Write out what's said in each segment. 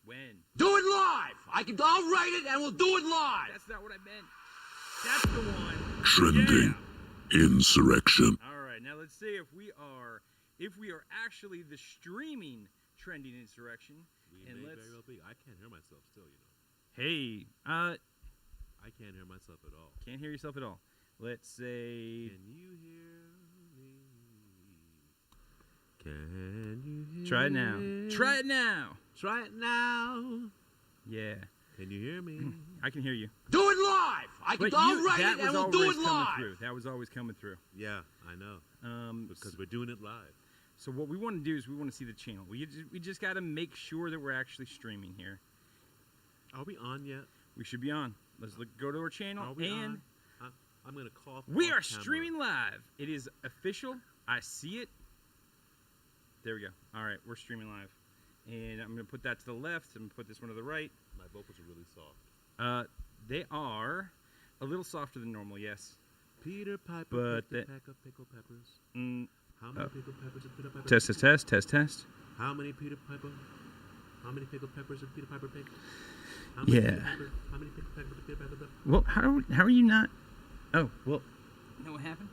When? Do it live! I'll write it and we'll do it live! That's not what I meant. That's the one. Trending insurrection. All right, now let's see if we are actually the streaming trending insurrection. And let's. Very well be. I can't hear myself still, you know. Hey, I can't hear myself at all. Can't hear yourself at all. Let's say. Can you hear me? Can you hear Try it now. me? Try it now. Try it now. Yeah. Can you hear me? I can hear you. Do it live! I'll write it and we'll do it live! That was always coming through. Yeah, I know. Because we're doing it live. So what we want to do is we want to see the channel. We just got to make sure that we're actually streaming here. Are we on yet? We should be on. Let's go to our channel. Are we on? I'm going to cough. We are streaming live. It is official. I see it. There we go. All right, we're streaming live. And I'm going to put that to the left. I'm going to put this one to the right. My vocals are really soft. They are a little softer than normal, yes. Peter Piper, but pack of pickled peppers. How many pickled peppers did Peter Piper Test. How many pickled peppers did Peter Piper pick? How many How many pickled peppers did Peter Piper pick? Well, how are you not? Oh, well. You know what happened?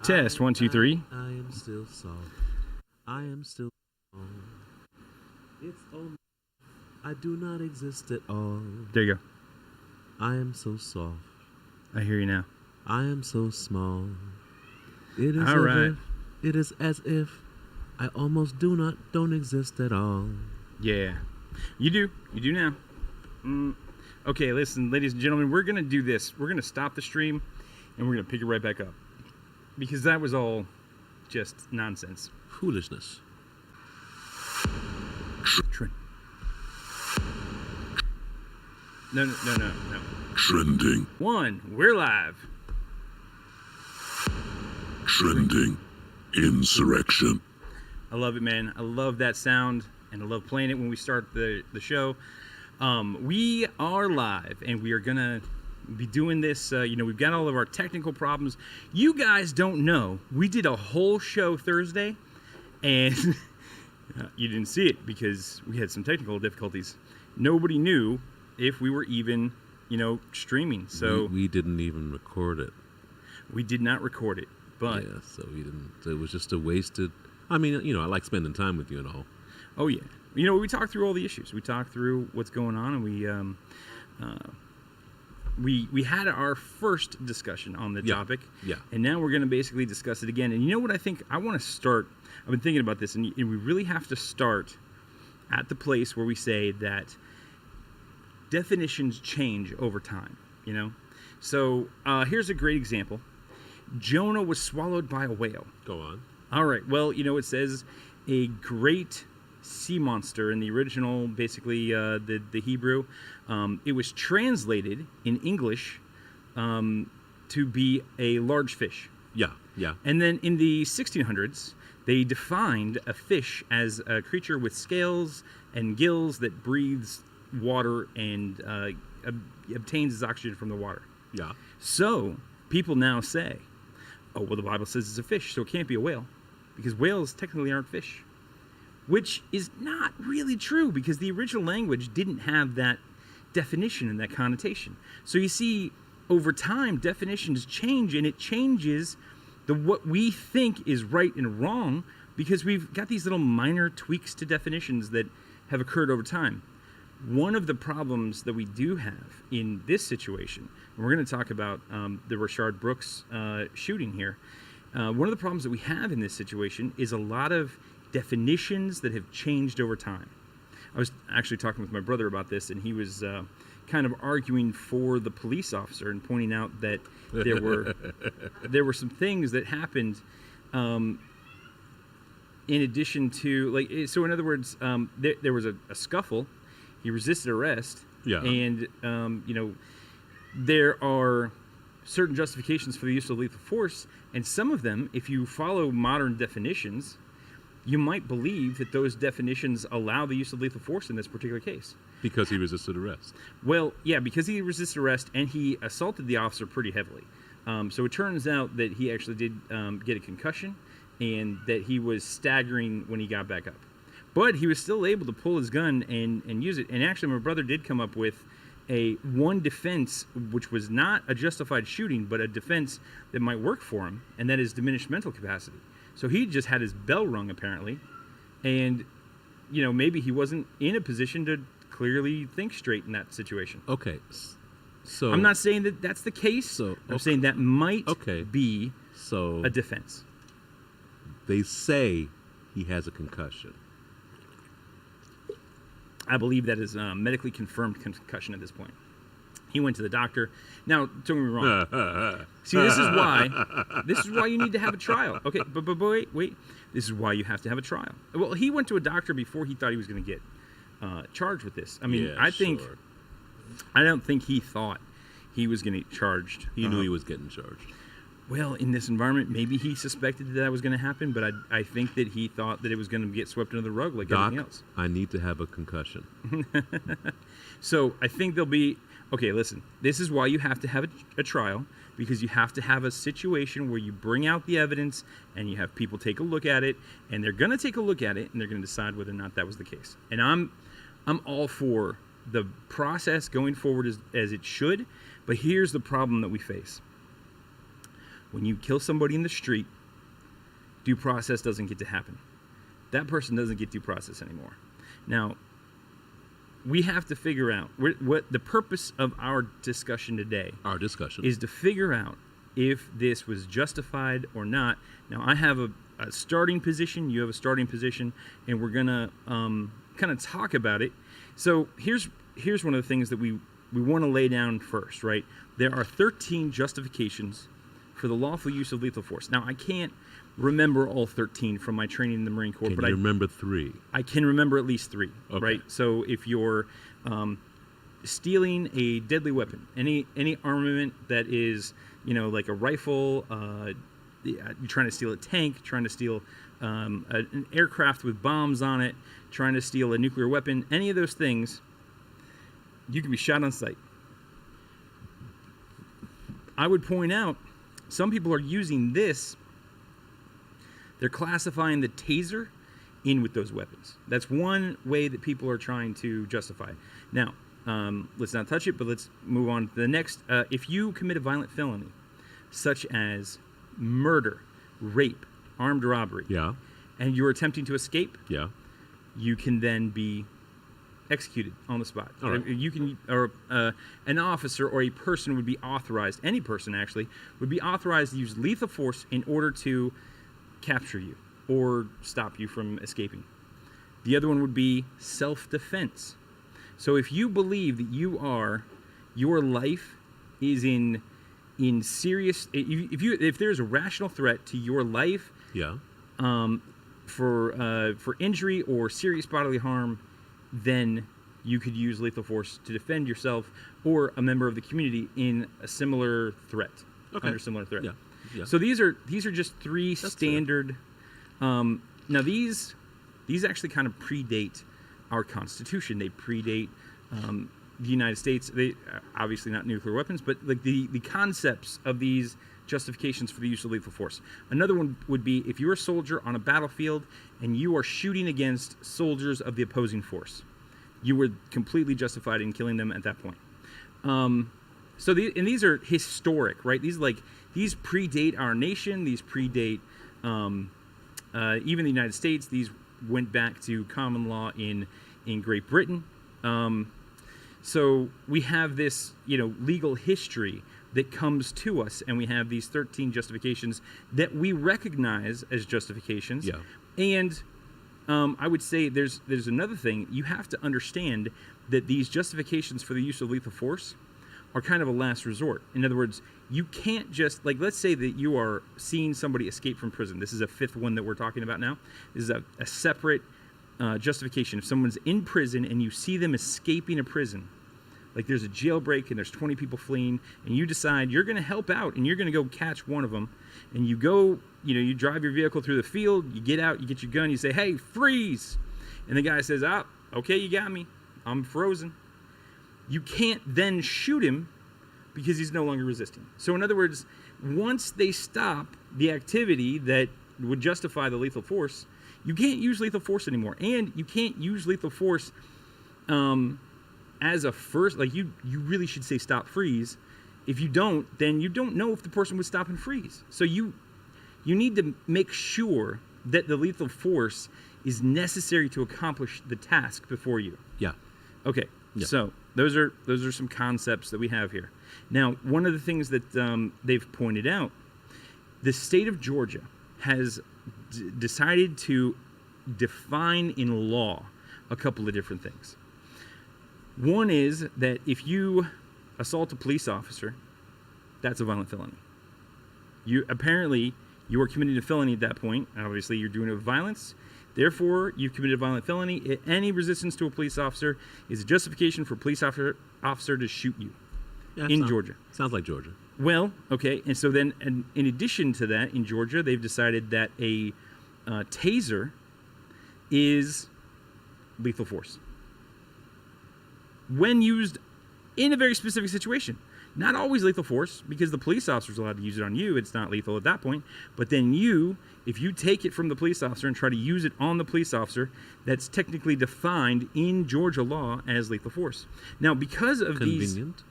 Test, 1, 2, 3. I am still soft. I am still soft. It's only I do not exist at all. There you go. I am so soft. I hear you now. I am so small. It is all right. It is as if I almost don't exist at all. Yeah. You do. You do now. Okay, listen, ladies and gentlemen, we're going to do this. We're going to stop the stream, and we're going to pick it right back up. Because that was all just nonsense. Foolishness. No. Trending. 1, we're live. Trending insurrection. I love it, man. I love that sound, and I love playing it when we start the show. We are live, and we are going to be doing this. We've got all of our technical problems. You guys don't know. We did a whole show Thursday, and you didn't see it because we had some technical difficulties. Nobody knew if we were even, streaming. So we didn't even record it. We did not record it, but yeah, so we didn't. It was just a wasted. I mean, I like spending time with you and all. Oh yeah, we talked through all the issues. We talked through what's going on, and we had our first discussion on the topic. Yeah. And now we're going to basically discuss it again. And you know what I think? I want to start. I've been thinking about this, and we really have to start at the place where we say that definitions change over time. So here's a great example. Jonah was swallowed by a whale. Go on. All right. Well, it says a great sea monster in the original, basically the Hebrew. It was translated in English to be a large fish. Yeah. And then in the 1600s, they defined a fish as a creature with scales and gills that breathes water and obtains its oxygen from the water. Yeah. So people now say, oh, well, the Bible says it's a fish, so it can't be a whale, because whales technically aren't fish, which is not really true because the original language didn't have that definition and that connotation. So you see, over time, definitions change, and it changes what we think is right and wrong because we've got these little minor tweaks to definitions that have occurred over time. One of the problems that we do have in this situation, and we're going to talk about the Rayshard Brooks shooting here, one of the problems that we have in this situation is a lot of definitions that have changed over time. I was actually talking with my brother about this, and he was kind of arguing for the police officer and pointing out that there were some things that happened in addition to, so in other words, there was a scuffle. He resisted arrest. Yeah. And, there are certain justifications for the use of lethal force, and some of them, if you follow modern definitions, you might believe that those definitions allow the use of lethal force in this particular case. Because he resisted arrest. Well, yeah, because he resisted arrest and he assaulted the officer pretty heavily. So it turns out that he actually did get a concussion and that he was staggering when he got back up. But he was still able to pull his gun and use it. And actually, my brother did come up with one defense, which was not a justified shooting, but a defense that might work for him, and that is diminished mental capacity. So he just had his bell rung, apparently, and, maybe he wasn't in a position to clearly think straight in that situation. Okay. So I'm not saying that that's the case. I'm saying that might be a defense. They say he has a concussion. I believe that is medically confirmed concussion at this point. He went to the doctor. Now, don't get me wrong. See, this is why you need to have a trial. Okay, but wait. This is why you have to have a trial. Well, he went to a doctor before he thought he was going to get charged with this. I mean, I don't think he thought he was going to get charged. He knew he was getting charged. Well, in this environment, maybe he suspected that was going to happen, but I think that he thought that it was going to get swept under the rug like everything else. I need to have a concussion. So I think there'll be... Okay, listen. This is why you have to have a trial, because you have to have a situation where you bring out the evidence and you have people take a look at it, and they're going to take a look at it, and they're going to decide whether or not that was the case. And I'm all for the process going forward as it should, but here's the problem that we face. When you kill somebody in the street, due process doesn't get to happen. That person doesn't get due process anymore. Now, we have to figure out what the purpose of our discussion today. Our discussion is to figure out if this was justified or not. Now, I have a starting position. You have a starting position, and we're gonna kind of talk about it. So here's one of the things that we want to lay down first, right? There are 13 justifications for the lawful use of lethal force. Now, I can't remember all 13 from my training in the Marine Corps, but I remember 3. I can remember at least 3, right? So if you're stealing a deadly weapon, any armament that is, like a rifle, you're trying to steal a tank, trying to steal an aircraft with bombs on it, trying to steal a nuclear weapon, any of those things, you can be shot on sight. I would point out, some people are using this. They're classifying the taser in with those weapons. That's one way that people are trying to justify. Now, let's not touch it, but let's move on to the next. If you commit a violent felony, such as murder, rape, armed robbery, and you're attempting to escape, you can then be executed on the spot. Right. You can, or an officer or a person would be authorized, any person actually, would be authorized to use lethal force in order to capture you or stop you from escaping. The other one would be self-defense. So if you believe that your life is in serious, if there's a rational threat to your life, for injury or serious bodily harm, then you could use lethal force to defend yourself or a member of the community in a similar threat, under similar threat. Yeah. So these are just 3 standard. Now these actually kind of predate our Constitution. They predate the United States. They obviously not nuclear weapons, but like the concepts of these justifications for the use of lethal force. Another one would be if you're a soldier on a battlefield and you are shooting against soldiers of the opposing force, you were completely justified in killing them at that point. So these are historic, right? These predate our nation. These predate even the United States. These went back to common law in Great Britain. So we have this, legal history that comes to us, and we have these 13 justifications that we recognize as justifications. Yeah. And I would say there's another thing. You have to understand that these justifications for the use of lethal force are kind of a last resort. In other words, you can't just, let's say that you are seeing somebody escape from prison. This is a 5th one that we're talking about now. This is a separate justification. If someone's in prison and you see them escaping a prison, like there's a jailbreak and there's 20 people fleeing, and you decide you're going to help out and you're going to go catch one of them, and you go, you drive your vehicle through the field, you get out, you get your gun, you say, "Hey, freeze!" And the guy says, "Okay, you got me. I'm frozen." You can't then shoot him because he's no longer resisting. So in other words, once they stop the activity that would justify the lethal force, You can't use lethal force anymore, and you can't use lethal force as a first. Like you really should say stop, freeze. If you don't, then you don't know if the person would stop and freeze. So you need to make sure that the lethal force is necessary to accomplish the task before you. Yeah. Okay. Yeah. So those are some concepts that we have here. Now, one of the things that they've pointed out, the state of Georgia has decided to define in law a couple of different things. One is that if you assault a police officer, that's a violent felony. You are committing a felony at that point. Obviously, you're doing it with violence. Therefore, you've committed a violent felony. Any resistance to a police officer is a justification for a police officer to shoot you in Georgia. Sounds like Georgia. Well, okay. And so then, in addition to that, in Georgia, they've decided that a taser is lethal force when used in a very specific situation. Not always lethal force, because the police officer is allowed to use it on you. It's not lethal at that point. But then if you take it from the police officer and try to use it on the police officer, that's technically defined in Georgia law as lethal force. Now, because of Convenient.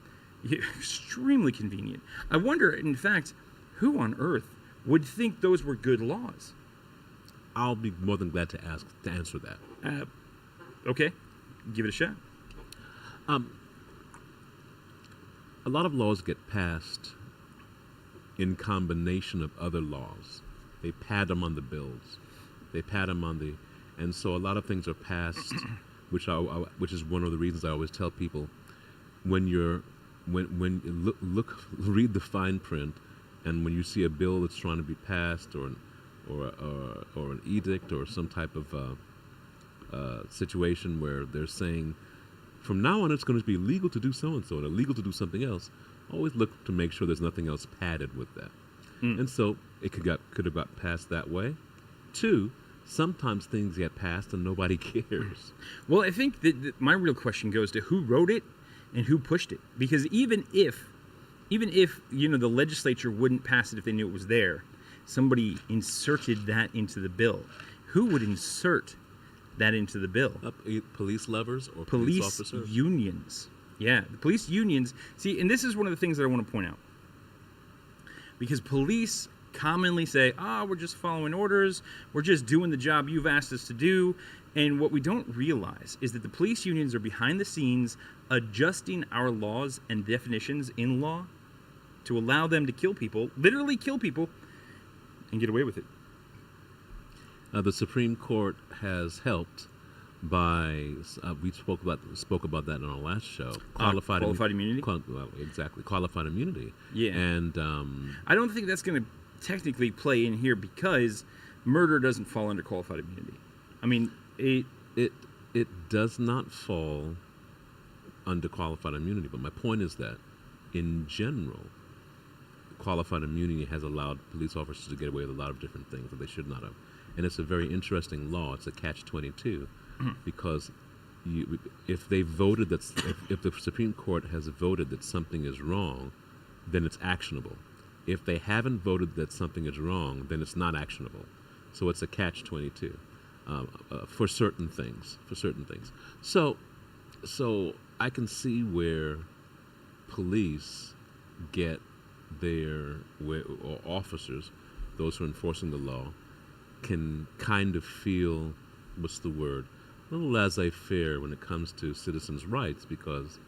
Extremely convenient. I wonder, in fact, who on earth would think those were good laws? I'll be more than glad to answer that. Okay, give it a shot. A lot of laws get passed in combination of other laws. They pad them on the bills. They pad them on the, and so a lot of things are passed, which is one of the reasons I always tell people, when you read the fine print, and when you see a bill that's trying to be passed, or an edict, or some type of situation where they're saying, from now on, it's going to be legal to do so-and-so and illegal to do something else. Always look to make sure there's nothing else padded with that. And so it could have got passed that way. Two, sometimes things get passed and nobody cares. Well, I think that my real question goes to who wrote it and who pushed it. Because even if the legislature wouldn't pass it if they knew it was there, somebody inserted that into the bill. Who would insert that into the bill? Police lovers or police officers? Unions. Yeah, the police unions. See, and this is one of the things that I want to point out. Because police commonly say, we're just following orders. We're just doing the job you've asked us to do. And what we don't realize is that the police unions are behind the scenes adjusting our laws and definitions in law to allow them to kill people, literally kill people, and get away with it. The Supreme Court has helped by we spoke about that in our last show. Qualified immunity. Exactly, qualified immunity. Yeah, and I don't think that's going to technically play in here because murder doesn't fall under qualified immunity. I mean, it does not fall under qualified immunity. But my point is that, in general, qualified immunity has allowed police officers to get away with a lot of different things that they should not have. And it's a very interesting law. It's a catch-22 because if the Supreme Court has voted that something is wrong, then it's actionable. If they haven't voted that something is wrong, then it's not actionable. So it's a catch-22 for certain things. So I can see where police get or officers, those who are enforcing the law, can kind of feel, what's the word, a little laissez-faire when it comes to citizens' rights, because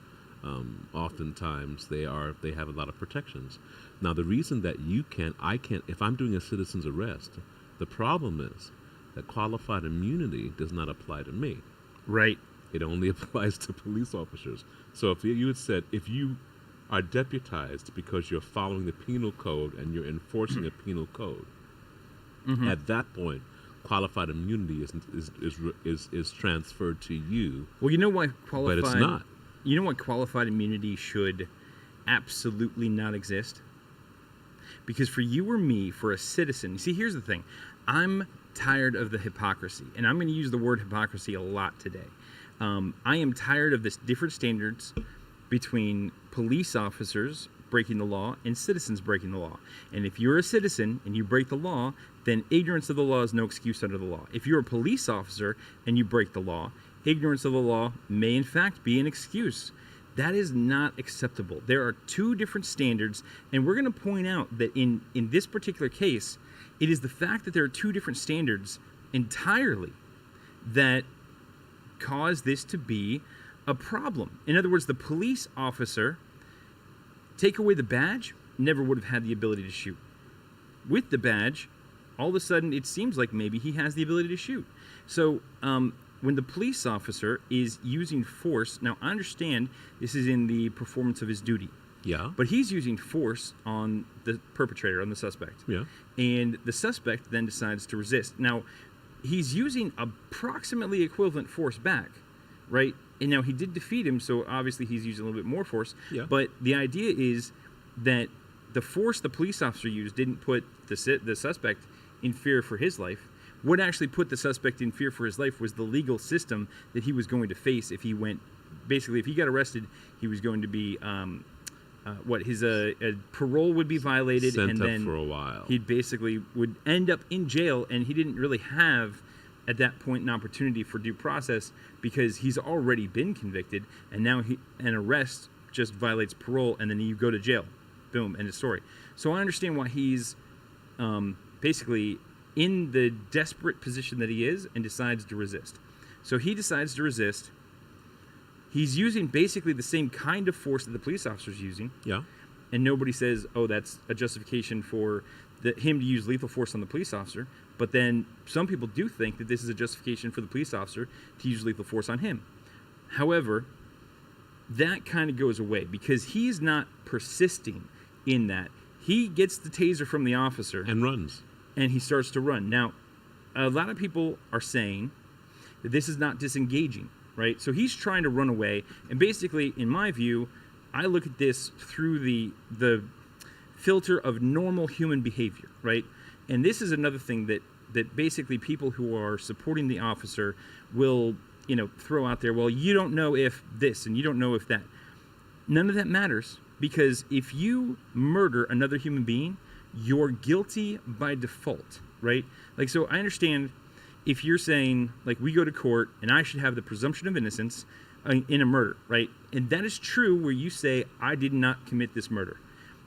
oftentimes they have a lot of protections. Now, the reason that I can't, if I'm doing a citizen's arrest, the problem is that qualified immunity does not apply to me. Right. It only applies to police officers. So if you had said, if you are deputized because you're following the penal code and you're enforcing a penal code, at that point, qualified immunity is transferred to you. Well, you know why but it's not. You know why qualified immunity should absolutely not exist? Because for you or me, for a citizen, you see, here's the thing. I'm tired of the hypocrisy, and I'm going to use the word hypocrisy a lot today. I am tired of this different standards between police officers, breaking the law and citizens breaking the law. And if you're a citizen and you break the law, then ignorance of the law is no excuse under the law. If you're a police officer and you break the law, ignorance of the law may in fact be an excuse. That is not acceptable. There are two different standards, and we're going to point out that in this particular case, it is the fact that there are two different standards entirely that cause this to be a problem. In other words, the police officer, take away the badge, never would have had the ability to shoot. With the badge, all of a sudden it seems like maybe he has the ability to shoot. So when the police officer is using force, now I understand this is in the performance of his duty. Yeah. But he's using force on the perpetrator, on the suspect. Yeah. And the suspect then decides to resist. Now, he's using approximately equivalent force back, right? And now he did defeat him, so obviously he's using a little bit more force. Yeah. But the idea is that the force the police officer used didn't put the suspect in fear for his life. What actually put the suspect in fear for his life was the legal system that he was going to face if he went. Basically, if he got arrested, he was going to be his parole would be violated, Sent and up then for a while. he basically would end up in jail, and he didn't really have at that point an opportunity for due process because he's already been convicted, and now an arrest just violates parole, and then you go to jail. Boom, end of story. So I understand why he's basically in the desperate position that he is and decides to resist. So he decides to resist. He's using basically the same kind of force that the police officer's using. Yeah. And nobody says, oh, that's a justification for him to use lethal force on the police officer. But then some people do think that this is a justification for the police officer to use lethal force on him. However, that kind of goes away because he's not persisting in that. He gets the taser from the officer. And runs. And he starts to run. Now, a lot of people are saying that this is not disengaging, right? So he's trying to run away. And basically, in my view, I look at this through the filter of normal human behavior, right? And this is another thing that basically people who are supporting the officer will, throw out there, well, you don't know if this and you don't know if that. None of that matters because if you murder another human being, you're guilty by default, right? Like, so I understand if you're saying, like, we go to court and I should have the presumption of innocence in a murder, right? And that is true where you say, I did not commit this murder.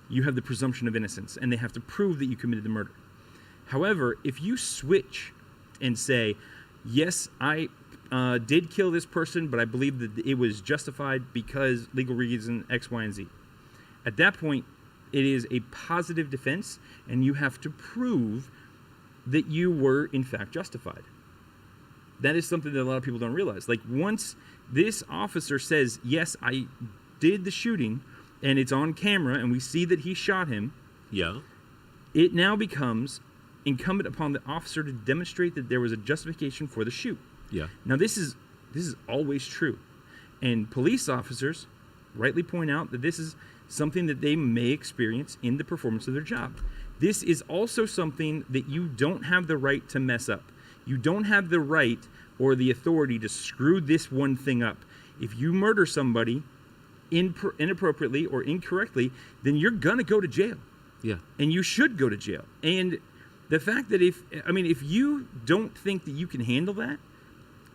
You have the presumption of innocence, and they have to prove that you committed the murder. However, if you switch and say, yes, I did kill this person, but I believe that it was justified because legal reason X, Y, and Z. At that point, it is a positive defense, and you have to prove that you were, in fact, justified. That is something that a lot of people don't realize. Like, once this officer says, yes, I did the shooting, and it's on camera, and we see that he shot him, Yeah. it now becomes incumbent upon the officer to demonstrate that there was a justification for the shoot. Yeah. Now, this is always true. And police officers rightly point out that this is something that they may experience in the performance of their job. This is also something that you don't have the right to mess up. You don't have the right or the authority to screw this one thing up. If you murder somebody inappropriately or incorrectly, then you're going to go to jail. Yeah. And you should go to jail. And the fact that if you don't think that you can handle that,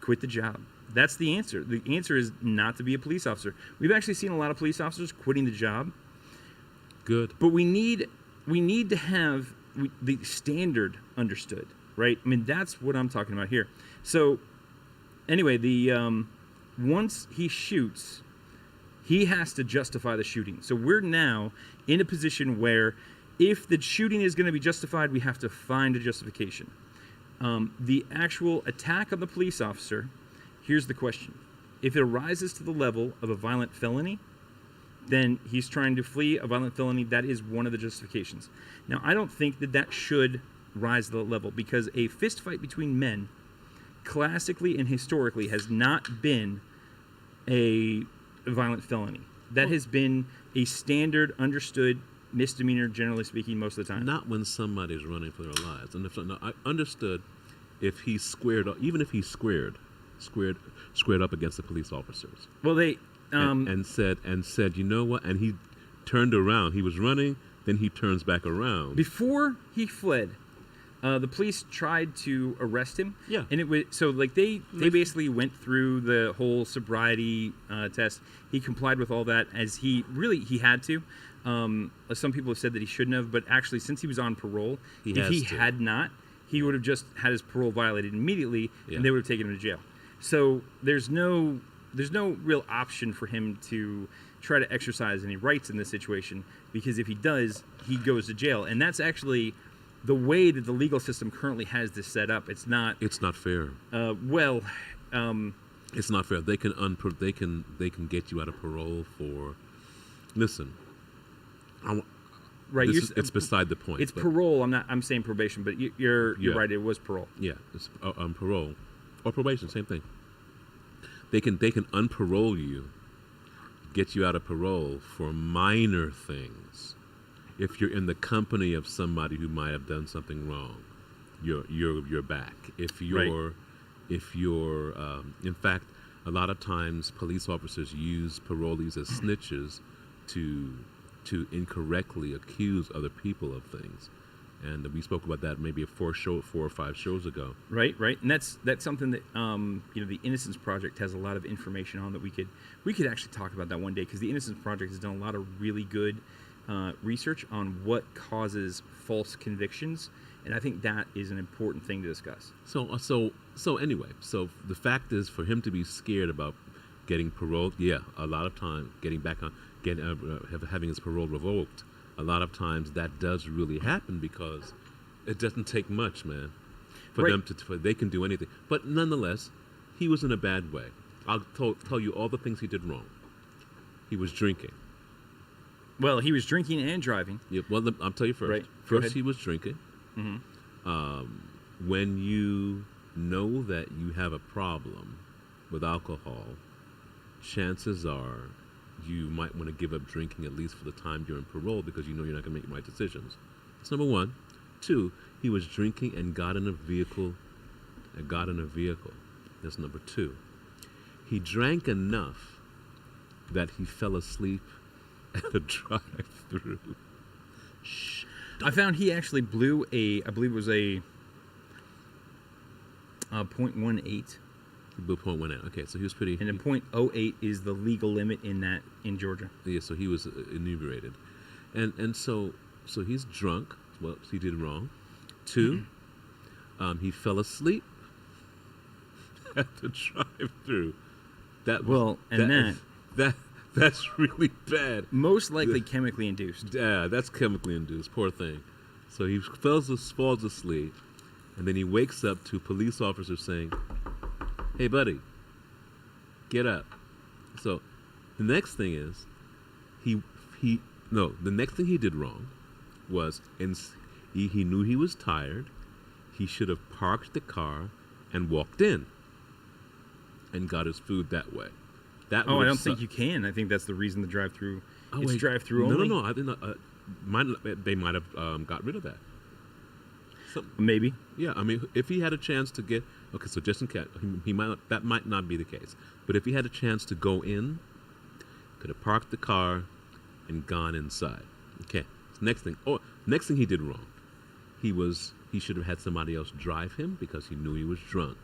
quit the job. That's the answer. The answer is not to be a police officer. We've actually seen a lot of police officers quitting the job. Good. But we need to have the standard understood, right? I mean, that's what I'm talking about here. So, anyway, once he shoots, he has to justify the shooting. So we're now in a position where if the shooting is going to be justified, we have to find a justification. The actual attack on the police officer, here's the question. If it rises to the level of a violent felony, then he's trying to flee a violent felony. That is one of the justifications. Now, I don't think that should rise to the level because a fist fight between men classically and historically has not been a violent felony. That has been a standard, understood misdemeanor, generally speaking, most of the time. Not when somebody's running for their lives. And I understood if he squared up, even if he squared up against the police officers. Well, they and said, you know what? And he turned around. He was running, then he turns back around. Before he fled, the police tried to arrest him. Yeah. And it was so like they basically went through the whole sobriety test. He complied with all that as he had to. Some people have said that he shouldn't have, but actually, since he was on parole, if he had not, he would have just had his parole violated immediately, and they would have taken him to jail. So there's no real option for him to try to exercise any rights in this situation, because if he does, he goes to jail. And that's actually the way that the legal system currently has this set up. It's not fair. It's not fair. They can get you out of parole for. Listen, right. It's beside the point. It's parole. I'm saying probation, but you're right. It was parole. Yeah, it's parole or probation, same thing. They can unparole you, get you out of parole for minor things. If you're in the company of somebody who might have done something wrong, you're back. If you're in fact, a lot of times police officers use parolees as snitches to incorrectly accuse other people of things, and we spoke about that maybe 4 or 5 shows ago. Right, and that's something that the Innocence Project has a lot of information on that we could actually talk about that one day, because the Innocence Project has done a lot of really good research on what causes false convictions, and I think that is an important thing to discuss. So anyway, the fact is, for him to be scared about getting paroled, a lot of time getting back on, having his parole revoked, a lot of times that does really happen, because it doesn't take much, man, for them they can do anything. But nonetheless, he was in a bad way. I'll tell you all the things he did wrong. He was drinking. Well, he was drinking and driving. Yeah, well, I'll tell you first. Right. First, he was drinking. Mm-hmm. When you know that you have a problem with alcohol, chances are you might want to give up drinking, at least for the time you're in parole, because you know you're not going to make the right decisions. That's number one. 2, he was drinking and got in a vehicle. That's number 2. He drank enough that he fell asleep at a drive-through. Shh. I found he actually blew I believe it was a .18. He blew .18. Okay, so he was pretty. And a .08 is the legal limit in Georgia. Yeah, so he was inebriated, and so he's drunk. Well, he did wrong. 2, he fell asleep at the drive-through. That's really bad. Most likely chemically induced. Yeah, that's chemically induced. Poor thing. So he falls asleep, and then he wakes up to police officers saying, "Hey, buddy, get up." So the next thing is, the next thing he did wrong was, he knew he was tired. He should have parked the car and walked in and got his food that way. I don't think you can. I think that's the reason the drive-through. It's drive-through only. No. I didn't. They might have got rid of that. Maybe. Yeah, I mean, if he had a chance to get so just in case that might not be the case, but if he had a chance to go in, could have parked the car and gone inside. Okay. Next thing he did wrong. He should have had somebody else drive him, because he knew he was drunk.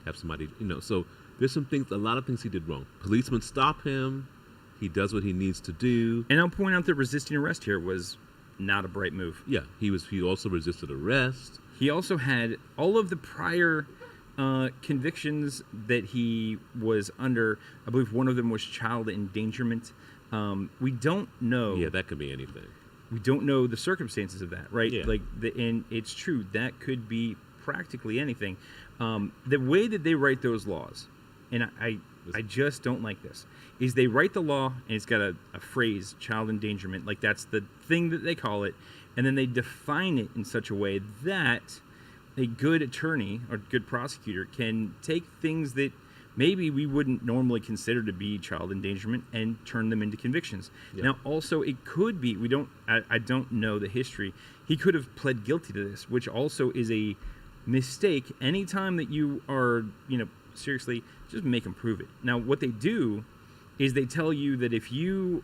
Have somebody, so. There's a lot of things he did wrong. Policemen stop him. He does what he needs to do. And I'll point out that resisting arrest here was not a bright move. Yeah, he also resisted arrest. He also had all of the prior convictions that he was under. I believe one of them was child endangerment. We don't know. Yeah, that could be anything. We don't know the circumstances of that, right? Yeah. And it's true, that could be practically anything. The way that they write those laws, and I just don't like this, is they write the law and it's got a phrase, child endangerment, like that's the thing that they call it, and then they define it in such a way that a good attorney or good prosecutor can take things that maybe we wouldn't normally consider to be child endangerment and turn them into convictions. Yeah. Now, also, it could be, I don't know the history, he could have pled guilty to this, which also is a mistake. Anytime that you are, seriously, just make them prove it. Now, what they do is they tell you that if you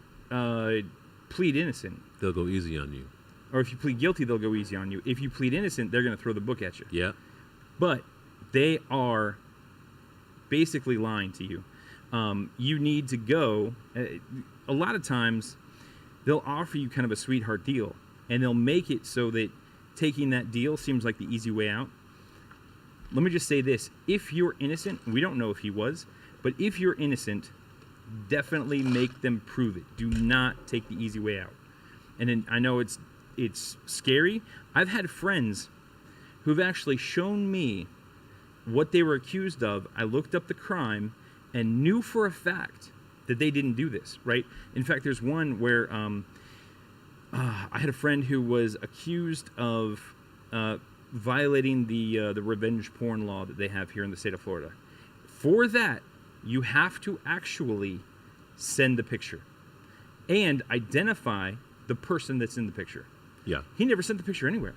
plead innocent, they'll go easy on you. or if you plead guilty, they'll go easy on you. If you plead innocent, they're going to throw the book at you. Yeah. But they are basically lying to you. You need to go. A lot of times, they'll offer you kind of a sweetheart deal, and they'll make it so that taking that deal seems like the easy way out. Let me just say this. If you're innocent, we don't know if he was, but if you're innocent, definitely make them prove it. Do not take the easy way out. And then, I know it's scary. I've had friends who've actually shown me what they were accused of. I looked up the crime and knew for a fact that they didn't do this, right? In fact, there's one where I had a friend who was accused of violating the revenge porn law that they have here in the state of Florida. For that, you have to actually send the picture and identify the person that's in the picture. Yeah. He never sent the picture anywhere.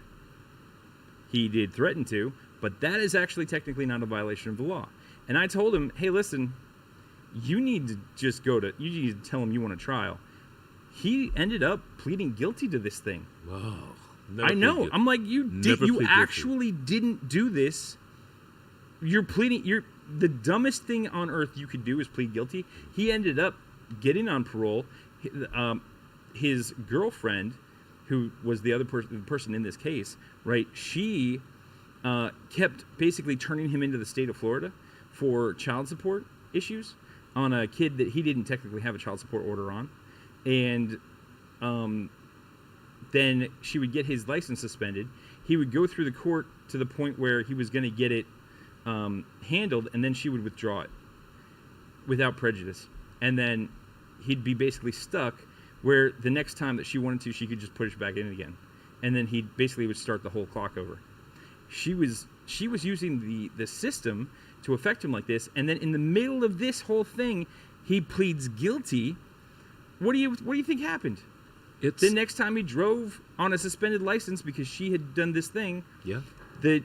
He did threaten to, but that is actually technically not a violation of the law. And I told him, hey, listen, you need to just you need to tell him you want a trial. He ended up pleading guilty to this thing. Wow. I know. I'm like, you actually didn't do this. You're pleading, the dumbest thing on earth you could do is plead guilty. He ended up getting on parole. His girlfriend, who was the other person in this case, right? She kept basically turning him into the state of Florida for child support issues on a kid that he didn't technically have a child support order on. And then she would get his license suspended. He would go through the court to the point where he was going to get it handled, and then she would withdraw it without prejudice. And then he'd be basically stuck where the next time that she wanted to, she could just push it back in again. And then he basically would start the whole clock over. She was using the system to affect him like this, and then in the middle of this whole thing, he pleads guilty. What do you think happened? The next time he drove on a suspended license because she had done this thing, yeah, that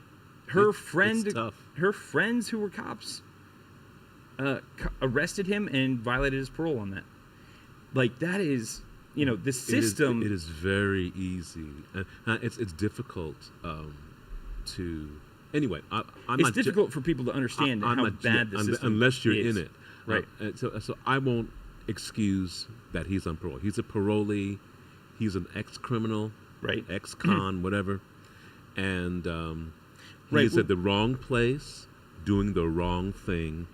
her it's friends who were cops arrested him and violated his parole on that. Like, that is, the system. It is very easy. It's difficult to. Anyway, it's difficult for people to understand how bad the system is. Unless you're in it, right? So I won't excuse that he's on parole. He's a parolee. He's an ex-criminal, right? Ex-con, whatever, and right. He's at the wrong place, doing the wrong thing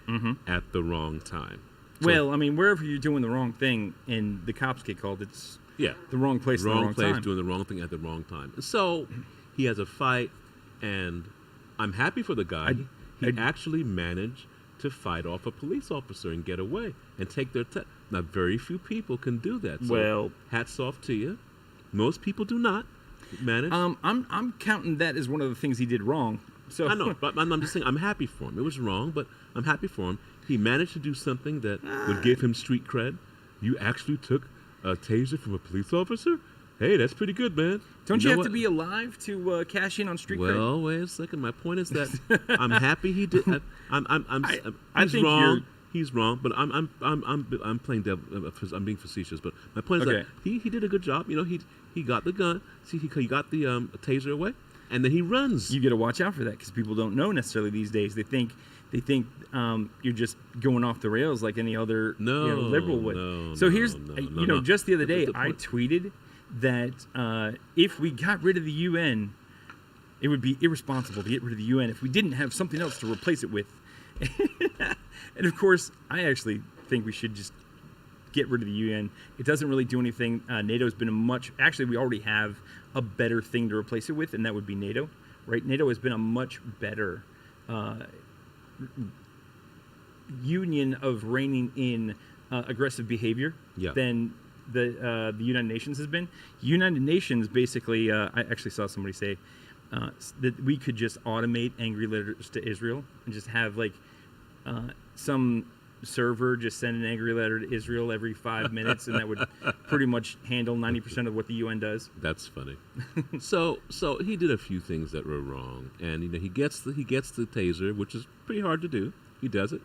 at the wrong time. So, well, I mean, wherever you're doing the wrong thing and the cops get called, it's the wrong place, at the wrong time. Doing the wrong thing at the wrong time. So he has a fight, and I'm happy for the guy. He actually managed to fight off a police officer and get away and take their test. Now, very few people can do that. So well, hats off to you. Most people do not manage. I'm counting that as one of the things he did wrong. So I know, but I'm just saying I'm happy for him. It was wrong, but I'm happy for him. He managed to do something that would give him street cred. You actually took a taser from a police officer? Hey, that's pretty good, man. Don't you have to be alive to cash in on street cred? Well, wait a second. My point is that I'm happy he did. I think wrong. He's wrong, but I'm playing devil. I'm being facetious, but my point is that he did a good job. He got the gun. See, he got the taser away, and then he runs. You got to watch out for that because people don't know necessarily these days. They think you're just going off the rails like any other liberal would. Just the other day I tweeted that if we got rid of the UN, it would be irresponsible to get rid of the UN if we didn't have something else to replace it with. And of course, I actually think we should just get rid of the UN. It doesn't really do anything. NATO's been we already have a better thing to replace it with, and that would be NATO, right? NATO has been a much better union of reining in aggressive behavior than the United Nations has been. United Nations basically, I actually saw somebody say that we could just automate angry letters to Israel and just have some server just send an angry letter to Israel every 5 minutes, and that would pretty much handle 90% of what the UN does. That's funny. So he did a few things that were wrong, and he gets the taser, which is pretty hard to do. He does it.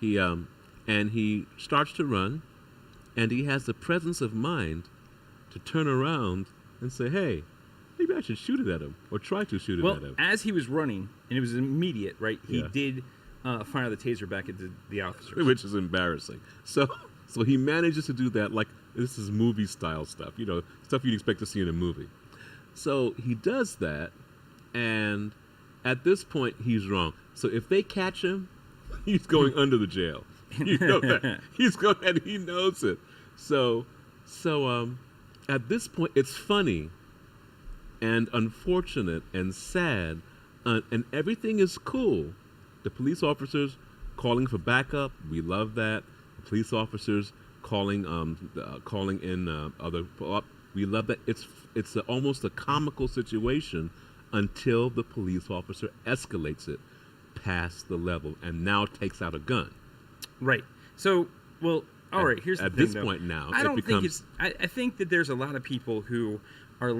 And he starts to run, and he has the presence of mind to turn around and say, hey, maybe I should shoot it at him or try to shoot it at him. As he was running, and it was immediate, right? He Yeah. did fire the taser back at the officers. Which is embarrassing. So he manages to do that, like this is movie style stuff, stuff you'd expect to see in a movie. So he does that, and at this point he's wrong. So if they catch him, he's going under the jail. You know that. He's going, and he knows it. So at this point it's funny and unfortunate and sad, and everything is cool. The police officers calling for backup, we love that. The police officers calling in other, we love that. It's almost a comical situation until the police officer escalates it past the level and now takes out a gun. Right. So, well, all right. Here's the thing. At this though. point now, I don't think it's. I think that there's a lot of people who are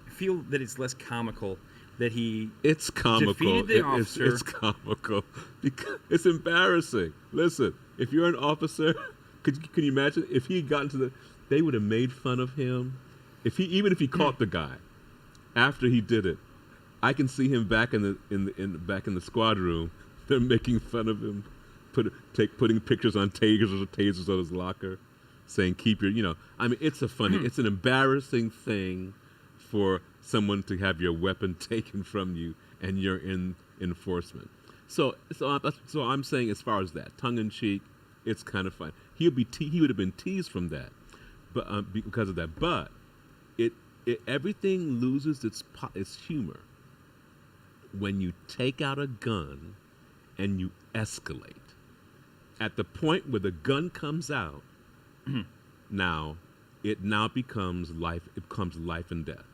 feel that it's less comical that he. It's comical. Defeated the officer. It's comical because it's embarrassing. Listen, if you're an officer, can you imagine if he had gotten to they would have made fun of him. Even if he caught the guy after he did it, I can see him back in the squad room. They're making fun of him, putting pictures on tasers on his locker, saying keep your. I mean, it's it's an embarrassing thing for someone to have your weapon taken from you and you're in enforcement. So I'm saying, as far as that, tongue in cheek, it's kind of fun. He would have been teased from that, but because of that. But everything loses its humor when you take out a gun and you escalate. At the point where the gun comes out, it becomes life. It becomes life and death.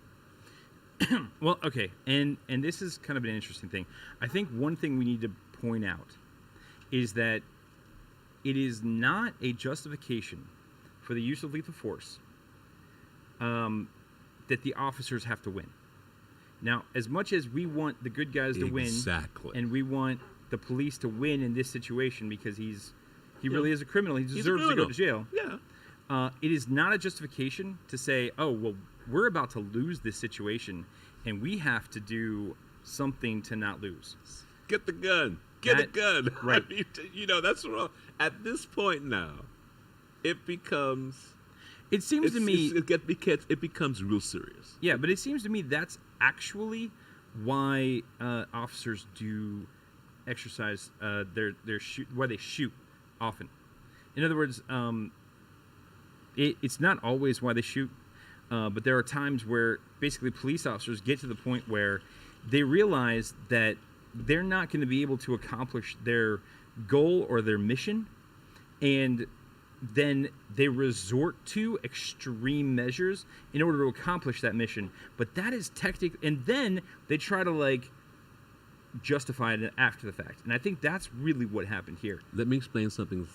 Well, okay, and this is kind of an interesting thing. I think one thing we need to point out is that it is not a justification for the use of lethal force that the officers have to win. Now, as much as we want the good guys to win, and we want the police to win in this situation because he really is a criminal, he deserves to go to jail. Yeah. It is not a justification to say, oh, well, we're about to lose this situation, and we have to do something to not lose. Get the gun. Get a gun. Right. I mean, that's wrong. At this point now, it becomes. It seems to me it becomes real serious. Yeah, but it seems to me that's actually why officers do exercise why they shoot often. In other words, it's not always why they shoot, but there are times where basically police officers get to the point where they realize that they're not going to be able to accomplish their goal or their mission, and then they resort to extreme measures in order to accomplish that mission. But that is technically, and then they try to justify it after the fact. And I think that's really what happened here. Let me explain something.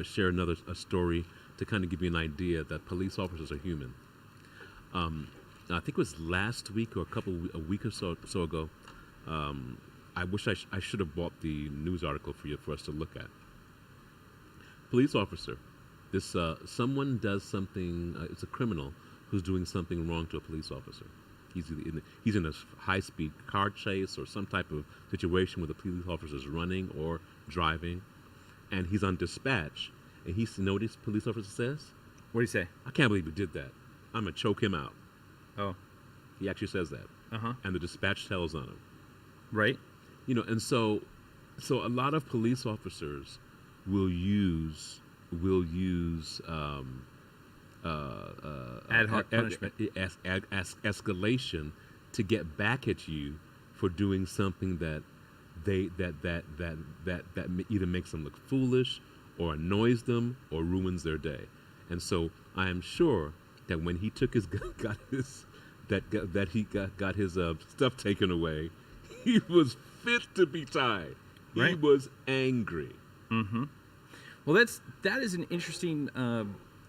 Share a story to kind of give you an idea that police officers are human. I think it was last week or a week or so ago. I wish I should have bought the news article for us to look at. Police officer, someone does something. It's a criminal who's doing something wrong to a police officer. He's in a high-speed car chase or some type of situation where the police officer is running or driving, and he's on dispatch. And you know what this police officer says? What do you say? I can't believe you did that. I'm gonna choke him out. Oh, he actually says that. And the dispatch tells on him. Right. And so a lot of police officers will use ad hoc punishment, escalation to get back at you for doing something that either makes them look foolish or annoys them or ruins their day. And so I am sure that when he took got his stuff taken away, he was fit to be tied. He was angry. Mm-hmm. Well, that is an interesting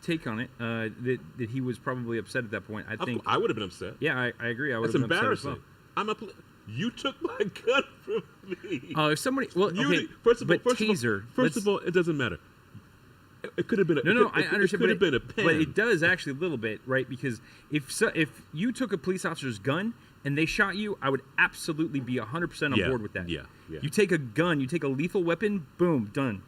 take on it. That he was probably upset at that point. I think I would have been upset. Yeah, I agree. I would have been embarrassing. upset as well. You took my gun from me. Oh, if somebody, well, okay, First of all, taser. First of all, it doesn't matter. It could have been. I understand. It could have been a pen. But it does actually a little bit, right? Because if you took a police officer's gun and they shot you, I would absolutely be 100% on board with that. Yeah. You take a gun, you take a lethal weapon, boom, done.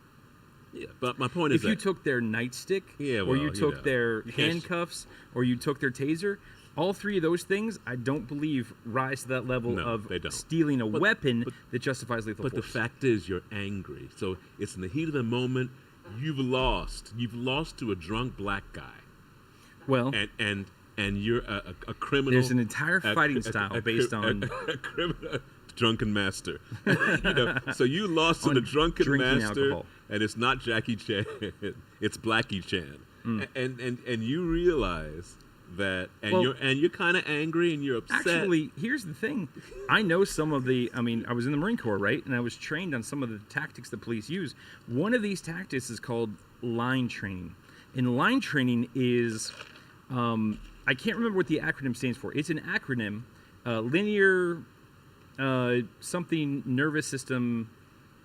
Yeah, but my point is if you took their nightstick, or you took their handcuffs, or you took their taser, all three of those things, I don't believe rise to that level of stealing a weapon that justifies lethal force. But the fact is, you're angry. So it's in the heat of the moment. You've lost. You've lost to a drunk black guy. Well, and you're a criminal. There's an entire fighting style based on a criminal, drunken master. So you lost to the drunken master, alcohol. And it's not Jackie Chan, it's Blackie Chan, and you realize that, and you're kind of angry and you're upset. Actually, here's the thing: I know some of the. I mean, I was in the Marine Corps, right, and I was trained on some of the tactics that police use. One of these tactics is called line training, and line training is. I can't remember what the acronym stands for. It's an acronym, linear something nervous system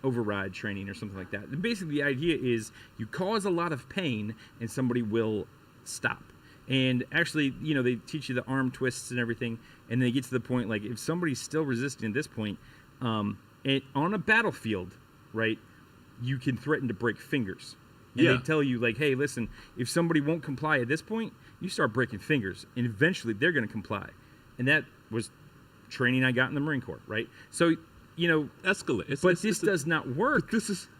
override training or something like that. And basically, the idea is you cause a lot of pain and somebody will stop. And actually, they teach you the arm twists and everything, and they get to the point, like, if somebody's still resisting at this point, on a battlefield, right, you can threaten to break fingers. And they tell you, like, hey, listen, if somebody won't comply at this point, you start breaking fingers, and eventually they're going to comply. And that was training I got in the Marine Corps, right? So, escalate. But this does not work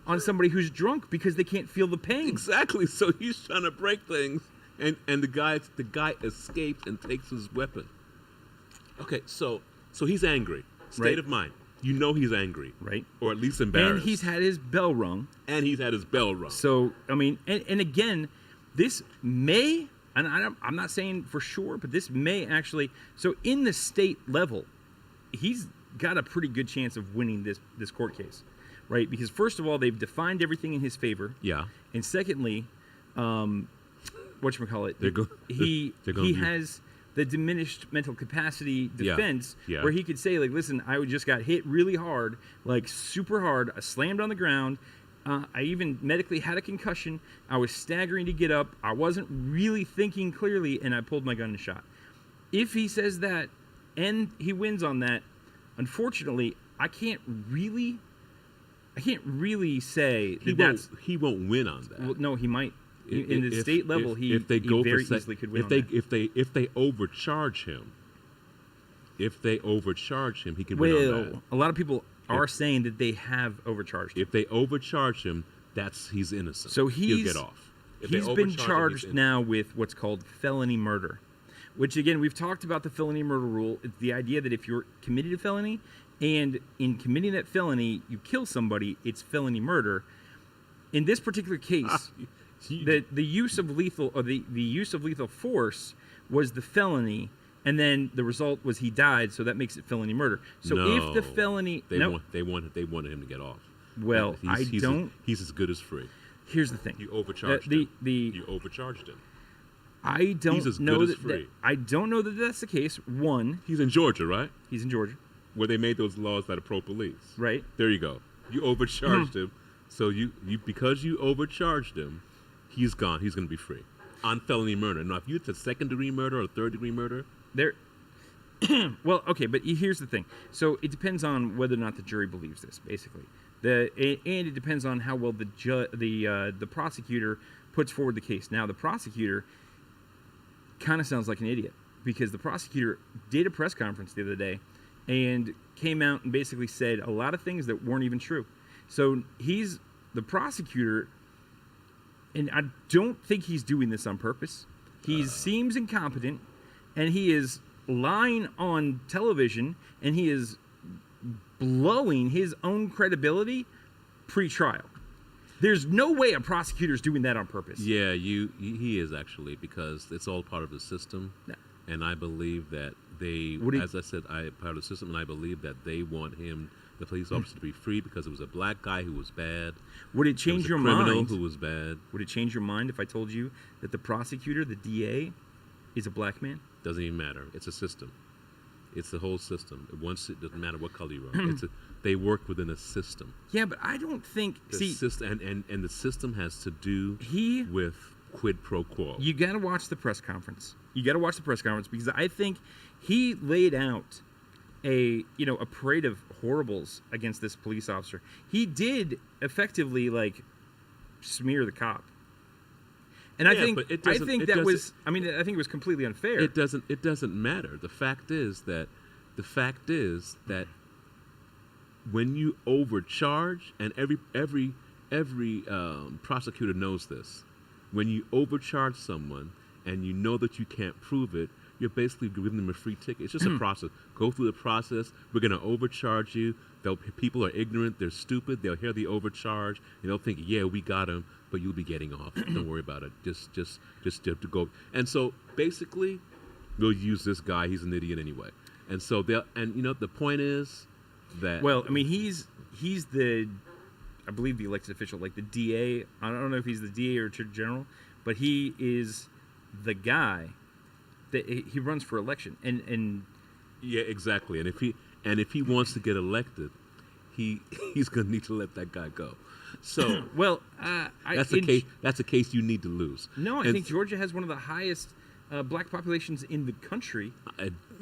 on somebody who's drunk because they can't feel the pain. Exactly. So he's trying to break things, and the guy escapes and takes his weapon. Okay, so he's angry. State of mind. He's angry. Right. Or at least embarrassed. And he's had his bell rung. So, I mean, and again, this may, and I'm not saying for sure, but this may actually, so in the state level, he's got a pretty good chance of winning this court case, right? Because first of all, they've defined everything in his favor. Yeah. And secondly, whatchamacallit, he has the diminished mental capacity defense where he could say, like, listen, I just got hit really hard, like super hard. I slammed on the ground. I even medically had a concussion. I was staggering to get up. I wasn't really thinking clearly, and I pulled my gun and shot. If he says that and he wins on that, unfortunately, I can't really say that he won't win on that. Well, no, he might. In the state level, he very easily could win on that. If they overcharge him, he can win on that. Well, a lot of people are saying that they have overcharged him. If they overcharge him, he's innocent. So he'll get off. He's been charged now with what's called felony murder, which, again, we've talked about the felony murder rule. It's the idea that if you're committed a felony and in committing that felony you kill somebody, it's felony murder. In this particular case, the use of lethal or the use of lethal force was the felony. And then the result was he died, so that makes it felony murder. So if the felony, they wanted him to get off. Well, He's as good as free. Here's the thing: you overcharged him. You overcharged him. I don't He's as know good as that, free. I don't know that that's the case. One, he's in Georgia, right? He's in Georgia, where they made those laws that are pro-police. Right. There you go. You overcharged him, so you because you overcharged him, he's gone. He's going to be free on felony murder. Now, if it's a second-degree murder or third-degree murder. Well, okay, but here's the thing. So it depends on whether or not the jury believes this, basically. And it depends on how well the prosecutor puts forward the case. Now, the prosecutor kind of sounds like an idiot because the prosecutor did a press conference the other day and came out and basically said a lot of things that weren't even true. So he's the prosecutor, and I don't think he's doing this on purpose. He seems incompetent. And he is lying on television, and he is blowing his own credibility pre-trial. There's no way a prosecutor's doing that on purpose. Yeah, he is actually, because it's all part of the system. No. And I believe that as I said, part of the system, and I believe that they want the police officer, to be free because it was a black guy who was bad. Would it change your mind? A criminal who was bad. Would it change your mind if I told you that the prosecutor, the DA, is a black man? Doesn't even matter. It's a system. It's the whole system. Once it doesn't matter what color you are. They work within a system. Yeah, but I don't think. The system, and the system has to do with quid pro quo. You got to watch the press conference. Because I think he laid out a parade of horribles against this police officer. He did effectively smear the cop. And I think it was completely unfair. It doesn't matter. The fact is that when you overcharge, and every prosecutor knows this, when you overcharge someone and you know that you can't prove it, you're basically giving them a free ticket. It's just a process. Go through the process. We're going to overcharge you. People are ignorant. They're stupid. They'll hear the overcharge and they'll think, yeah, we got him, but you'll be getting off. Don't worry about it. Just have to go. And so basically, we'll use this guy. He's an idiot anyway. And so the point is that. Well, I mean, he's I believe the elected official, like the DA. I don't know if he's the DA or Attorney General, but he is the guy that he runs for election. And yeah, exactly. And if he wants to get elected, he's going to need to let that guy go. So well, that's a case you need to lose. No, I think Georgia has one of the highest black populations in the country,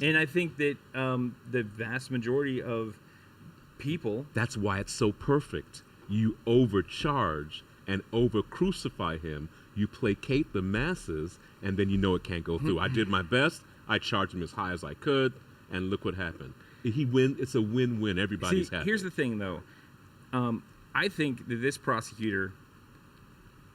and I think that the vast majority of people. That's why it's so perfect. You overcharge and over-crucify him. You placate the masses, and then you know it can't go through. I did my best. I charged him as high as I could, and look what happened. It's a win-win. Everybody's happy. Here's the thing, though. I think that this prosecutor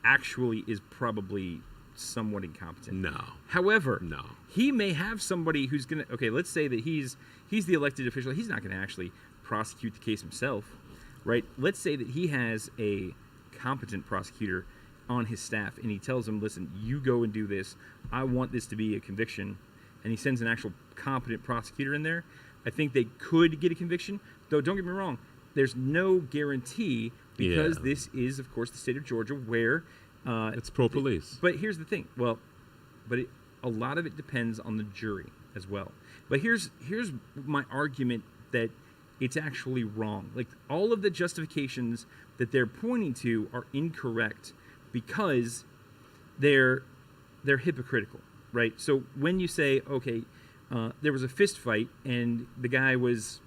actually is probably somewhat incompetent. No. However, he may have somebody who's going to... Okay, let's say that he's the elected official. He's not going to actually prosecute the case himself, right? Let's say that he has a competent prosecutor on his staff, and he tells him, listen, you go and do this. I want this to be a conviction. And he sends an actual competent prosecutor in there. I think they could get a conviction, though don't get me wrong, there's no guarantee because this is, of course, the state of Georgia where... it's pro-police. But here's the thing. Well, a lot of it depends on the jury as well. But here's my argument that it's actually wrong. Like, all of the justifications that they're pointing to are incorrect because they're hypocritical, right? So when you say, okay, there was a fist fight and the guy was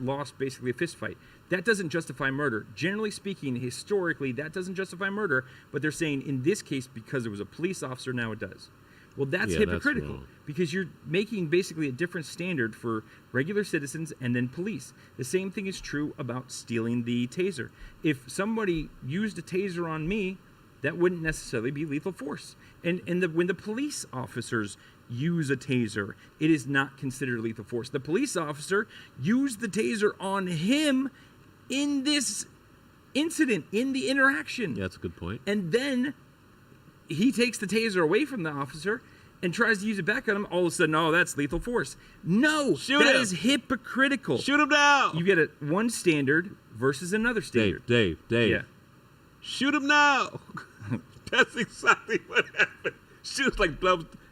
lost basically a fist fight, that doesn't justify murder. Generally speaking, historically, that doesn't justify murder, but they're saying in this case, because it was a police officer, now it does. Well, that's hypocritical because you're making basically a different standard for regular citizens and then police. The same thing is true about stealing the taser. If somebody used a taser on me, that wouldn't necessarily be lethal force. And when the police officers use a taser, it is not considered lethal force. The police officer used the taser on him in this incident, in the interaction. Yeah, that's a good point. And then he takes the taser away from the officer and tries to use it back on him. All of a sudden, oh, that's lethal force. No, that is hypocritical. Shoot him now. You get one standard versus another standard. Dave. Yeah. Shoot him now. That's exactly what happened.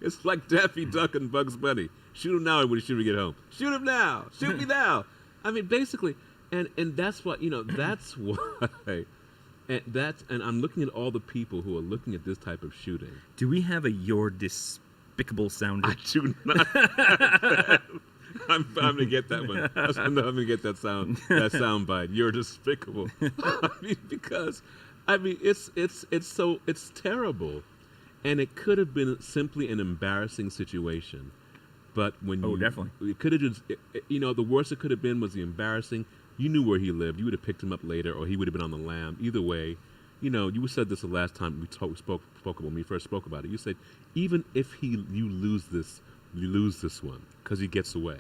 It's like Daffy Duck and Bugs Bunny. Shoot him now when we get home. Shoot him now. Shoot me now. I mean, basically, and that's what, that's why. And I'm looking at all the people who are looking at this type of shooting. Do we have a "you're despicable" sounder? I do not have that. I'm going to get that one. I'm going to get that sound bite. You're despicable. It's terrible, and it could have been simply an embarrassing situation. But definitely, it could have just, the worst it could have been was the embarrassing. You knew where he lived. You would have picked him up later, or he would have been on the lam. Either way, you said this the last time we spoke when we first spoke about it. You said even if you lose this one because he gets away.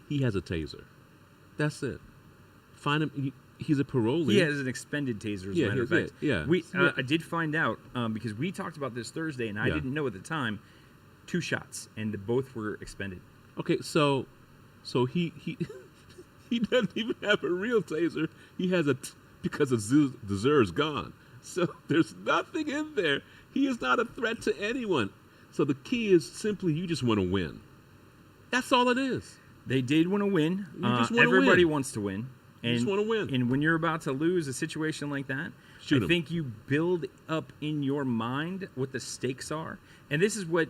He has a taser. That's it. Find him. He's a parolee. He has an expended taser, as a matter of fact. Yeah. I did find out because we talked about this Thursday, and I didn't know at the time. 2 shots, and both were expended. Okay, so he he doesn't even have a real taser. He has because the Zer's gone. So there's nothing in there. He is not a threat to anyone. So the key is simply you just want to win. That's all it is. They did want to win. You just wanna everybody win. wants to win. You just wanna win. And when you're about to lose a situation like that, Shoot I 'em. think you build up in your mind what the stakes are. And this is what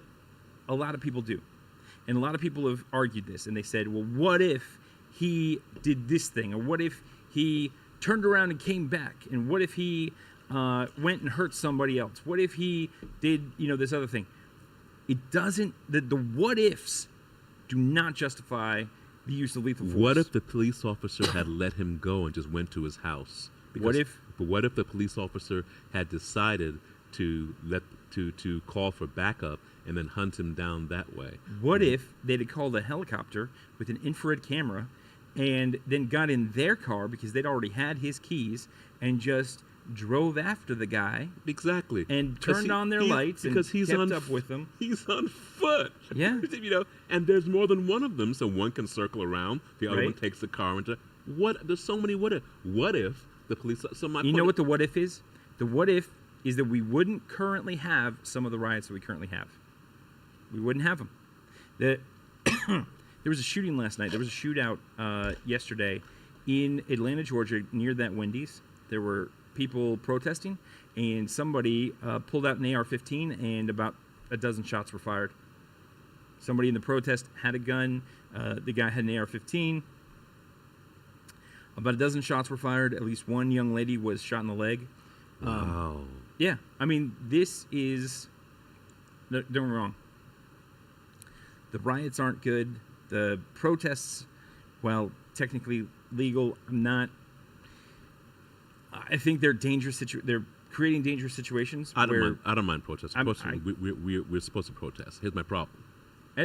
a lot of people do. And a lot of people have argued this. And they said, well, what if he did this thing? Or what if he turned around and came back? And what if he went and hurt somebody else? What if he did, this other thing? It doesn't, the what ifs do not justify the use of lethal force. What if the police officer had let him go and just went to his house? But what if the police officer had decided to call for backup and then hunt him down that way? What if they'd have called a helicopter with an infrared camera and then got in their car because they'd already had his keys and just drove after the guy? Exactly. And turned on their lights and kept up with them. He's on foot. Yeah. And there's more than one of them, so one can circle around, the other Right. one takes the car into there's so many what if. What if the police You know what the what if is? The what if is that we wouldn't currently have some of the riots that we currently have. We wouldn't have them. There was a shooting last night. There was a shootout yesterday in Atlanta, Georgia, near that Wendy's. There were people protesting, and somebody pulled out an AR-15, and about a dozen shots were fired. Somebody in the protest had a gun. The guy had an AR-15. About a dozen shots were fired. At least one young lady was shot in the leg. Wow. Yeah, I mean, this is... Don't get me wrong. The riots aren't good. The protests, while technically legal, I think they're dangerous. They're creating dangerous situations. I don't mind protesting. We're supposed to protest. Here's my problem.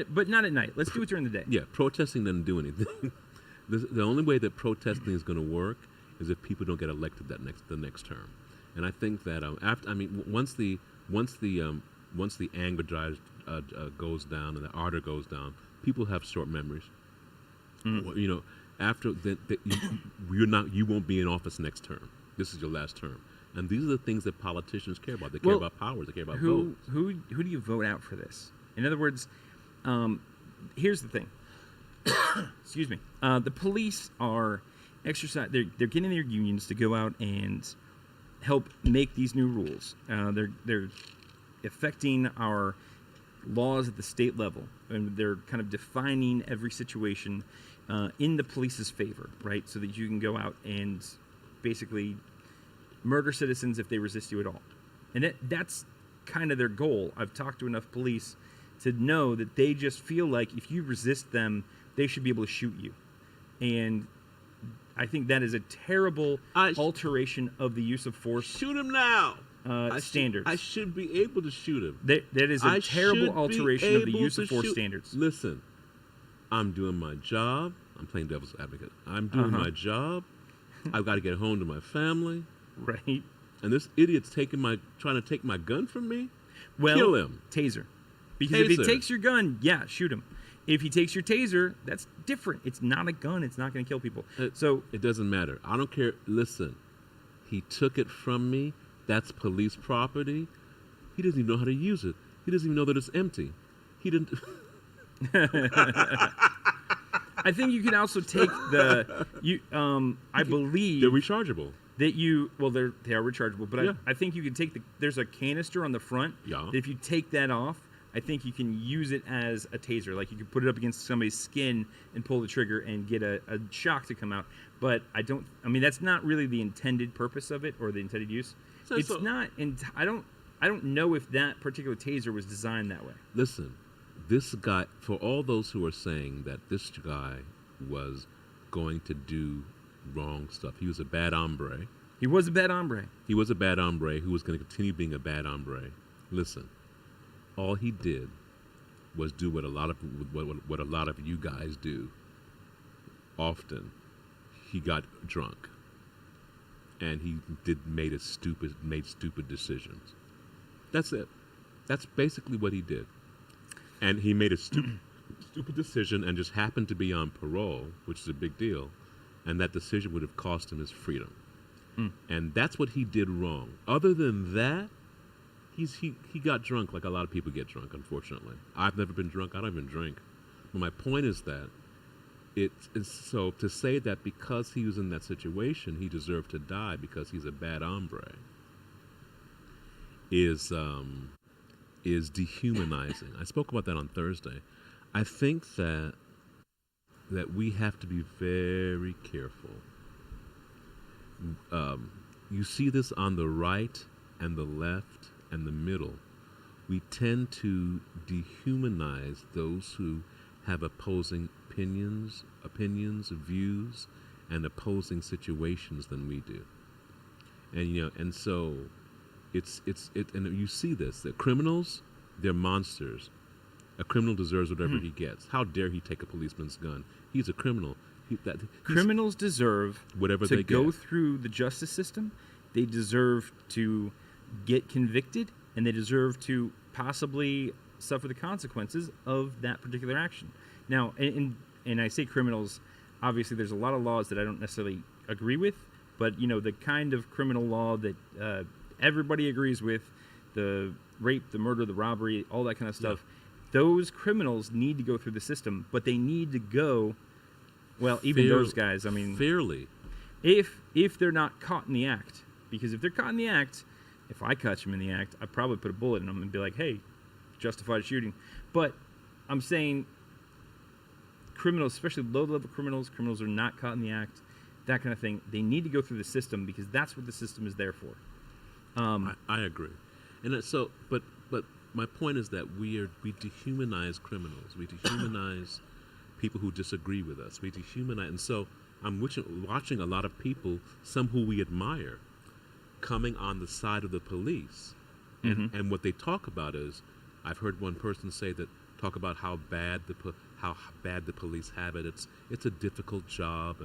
But not at night. Let's do it during the day. Yeah, protesting doesn't do anything. The only way that protesting is going to work is if people don't get elected the next term. And I think that once the anger drive goes down and the ardor goes down, people have short memories. After that, you won't be in office next term. This is your last term. And these are the things that politicians care about. They care about powers. They care about votes. Who do you vote out for this? In other words, here's the thing. Excuse me. The police are they're getting their unions to go out and help make these new rules. They're affecting our laws at the state level, and they're kind of defining every situation in the police's favor, right? So that you can go out and basically murder citizens if they resist you at all. And that's kind of their goal. I've talked to enough police to know that they just feel like if you resist them, they should be able to shoot you. And I think that is a terrible alteration of the use of force. Shoot him now. Standards. I should be able to shoot him. That is a terrible alteration of the use of force standards. Listen, I'm doing my job. I'm playing devil's advocate. I'm doing my job. I've got to get home to my family. Right. And this idiot's trying to take my gun from me. Well, kill him. Taser. Because if he takes your gun, yeah, shoot him. If he takes your taser, that's different. It's not a gun. It's not going to kill people. So it doesn't matter. I don't care. Listen, he took it from me. That's police property. He doesn't even know how to use it. He doesn't even know that it's empty. He didn't. I think you can also take I believe they're rechargeable. They are rechargeable, but yeah. I think you can take there's a canister on the front. Yeah. That if you take that off, I think you can use it as a taser. Like you can put it up against somebody's skin and pull the trigger and get a shock to come out. But that's not really the intended purpose of it or the intended use. I don't know if that particular taser was designed that way. Listen, this guy, for all those who are saying that this guy was going to do wrong stuff, he was a bad hombre. He was a bad hombre. He was a bad hombre who was going to continue being a bad hombre. Listen, all he did was do what a lot of you guys do. Often, he got drunk, and he made stupid decisions. That's it. That's basically what he did. And he made a stupid decision and just happened to be on parole, which is a big deal. And that decision would have cost him his freedom. And that's what he did wrong. Other than that, he got drunk like a lot of people get drunk, unfortunately. I've never been drunk. I don't even drink. my point is that it's so to say that because he was in that situation, he deserved to die because he's a bad hombre is dehumanizing. I spoke about that on Thursday. I think that we have to be very careful. You see this on the right and the left and the middle. We tend to dehumanize those who have opposing opinions, views, and opposing situations than we do. And and so and you see this. The criminals, they're monsters. A criminal deserves whatever he gets. How dare he take a policeman's gun? He's a criminal. Criminals deserve whatever to they go get. through the justice system. They deserve to get convicted, and they deserve to possibly suffer the consequences of that particular action. Now, and I say criminals, obviously there's a lot of laws that I don't necessarily agree with, but the kind of criminal law that everybody agrees with, the rape, the murder, the robbery, all that kind of stuff, those criminals need to go through the system, but they need to go, well, even those guys, I mean, fairly. If they're not caught in the act, because if they're caught in the act, if I catch them in the act, I'd probably put a bullet in them and be like, hey, justified shooting. But I'm saying criminals, especially low-level criminals are not caught in the act, that kind of thing, they need to go through the system because that's what the system is there for. I agree. And so, but my point is that we dehumanize criminals. We dehumanize people who disagree with us. We dehumanize, and so I'm watching a lot of people, some who we admire, coming on the side of the police, and what they talk about is, I've heard one person say that talk about how bad the police have it. It's a difficult job,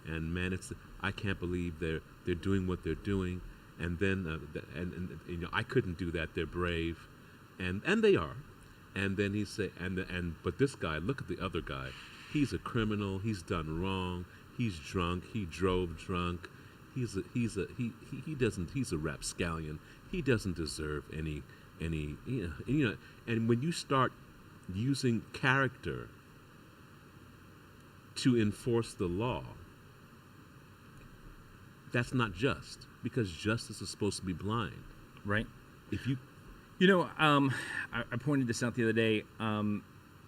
and man, I can't believe they're doing what they're doing, and then I couldn't do that. They're brave, and they are, and then he say but this guy, look at the other guy. He's a criminal. He's done wrong. He's drunk. He drove drunk. He's a rapscallion. He doesn't deserve any. And when you start using character to enforce the law, that's not just, because justice is supposed to be blind, right? If you, I pointed this out the other day.